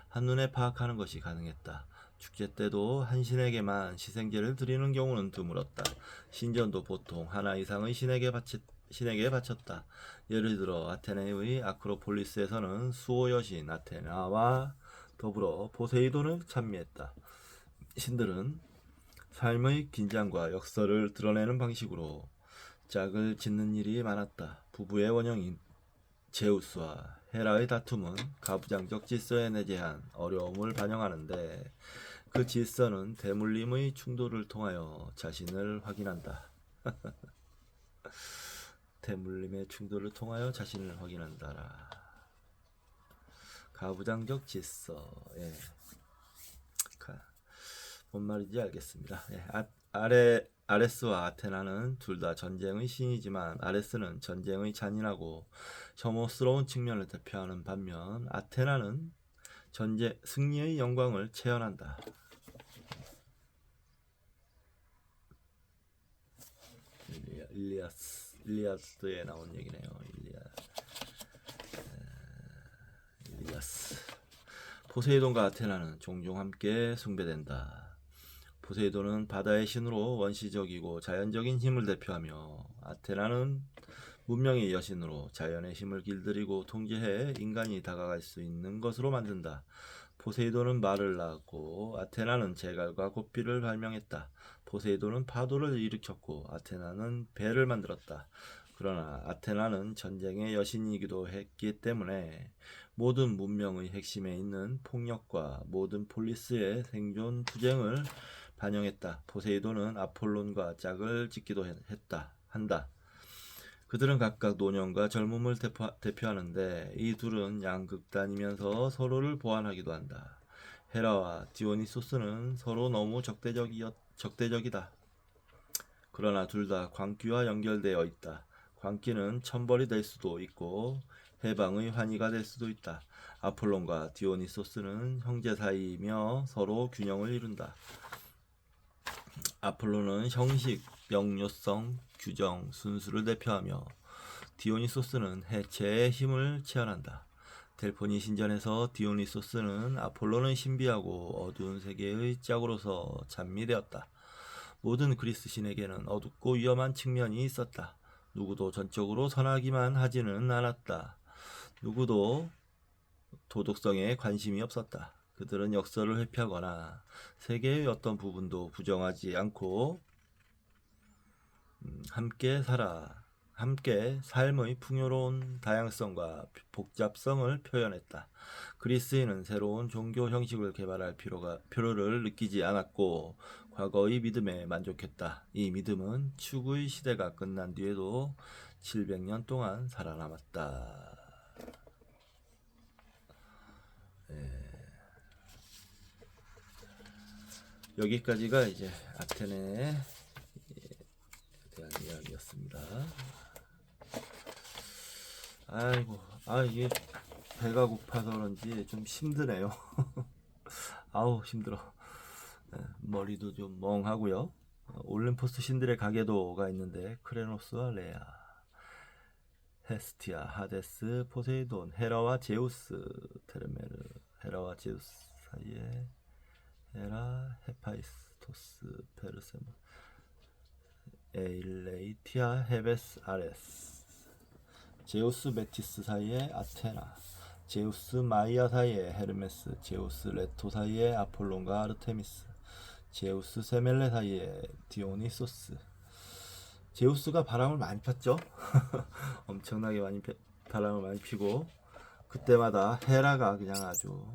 한눈에 파악하는 것이 가능했다. 축제 때도 한 신에게만 시생제를 드리는 경우는 드물었다. 신전도 보통 하나 이상의 신에게 바쳤다. 예를 들어 아테네의 아크로폴리스에서는 수호 여신 아테나와 더불어 포세이돈을 찬미했다. 신들은 삶의 긴장과 역설을 드러내는 방식으로 짝을 짓는 일이 많았다. 부부의 원형인 제우스와 헤라의 다툼은 가부장적 질서에 내재한 어려움을 반영하는데, 그 질서는 대물림의 충돌을 통하여 자신을 확인한다. 대물림의 충돌을 통하여 자신을 확인한다라. 가부장적 질서. 뭔 말인지 알겠습니다. 아레스와 아테나는 둘 다 전쟁의 신이지만 아레스는 전쟁의 잔인하고 혐오스러운 측면을 대표하는 반면 아테나는 승리의 영광을 체현한다. 일리아스에 나온 얘기네요. 일리아스. 포세이돈과 아테나는 종종 함께 숭배된다. 포세이돈은 바다의 신으로 원시적이고 자연적인 힘을 대표하며, 아테나는 문명의 여신으로 자연의 힘을 길들이고 통제해 인간이 다가갈 수 있는 것으로 만든다. 포세이돈은 말을 낳았고 아테나는 제갈과 고삐를 발명했다. 포세이돈은 파도를 일으켰고 아테나는 배를 만들었다. 그러나 아테나는 전쟁의 여신이기도 했기 때문에 모든 문명의 핵심에 있는 폭력과 모든 폴리스의 생존 투쟁을 반영했다. 포세이돈은 아폴론과 짝을 짓기도 한다. 그들은 각각 노년과 젊음을 대표하는데 이 둘은 양극단이면서 서로를 보완하기도 한다. 헤라와 디오니소스는 서로 너무 적대적이다. 그러나 둘 다 광기와 연결되어 있다. 광기는 천벌이 될 수도 있고 해방의 환희가 될 수도 있다. 아폴론과 디오니소스는 형제 사이이며 서로 균형을 이룬다. 아폴론은 형식, 영료성, 규정, 순수를 대표하며 디오니소스는 해체의 힘을 체현한다. 델포니 신전에서 디오니소스는 아폴론은 신비하고 어두운 세계의 짝으로서 찬미되었다. 모든 그리스 신에게는 어둡고 위험한 측면이 있었다. 누구도 전적으로 선하기만 하지는 않았다. 누구도 도덕성에 관심이 없었다. 그들은 역사를 회피하거나 세계의 어떤 부분도 부정하지 않고 함께 삶의 풍요로운 다양성과 복잡성을 표현했다. 그리스인은 새로운 종교 형식을 개발할 필요를 느끼지 않았고 과거의 믿음에 만족했다. 이 믿음은 축의 시대가 끝난 뒤에도 700년 동안 살아남았다. 여기까지가 이제 아테네에 대한 이야기였습니다. 아이고, 이게 배가 고파서 그런지 좀 힘드네요. 아우, 힘들어. 머리도 좀 멍하고요. 올림포스 신들의 가계도가 있는데 크레노스와 레아, 헤스티아, 하데스, 포세이돈, 헤라와 제우스, 테르메르, 헤라와 제우스 사이에 헤라, 헤파이스토스, 페르세몬, 에일레이티아, 헤베스, 아레스, 제우스 메티스 사이에 아테나, 제우스 마이아 사이에 헤르메스, 제우스 레토 사이에 아폴론과 아르테미스, 제우스 세멜레 사이에 디오니소스. 제우스가 바람을 많이 폈죠. 엄청나게 바람을 많이 피고 그때마다 헤라가 그냥 아주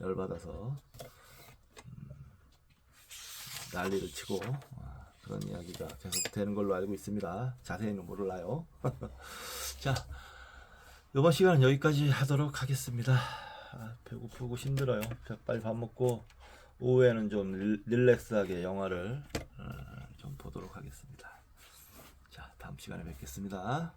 열받아서 난리를 치고 그런 이야기가 계속 되는 걸로 알고 있습니다. 자세히는 몰라요. 자, 이번 시간은 여기까지 하도록 하겠습니다. 배고프고 힘들어요. 빨리 밥 먹고 오후에는 좀 릴렉스하게 영화를 좀 보도록 하겠습니다. 자, 다음 시간에 뵙겠습니다.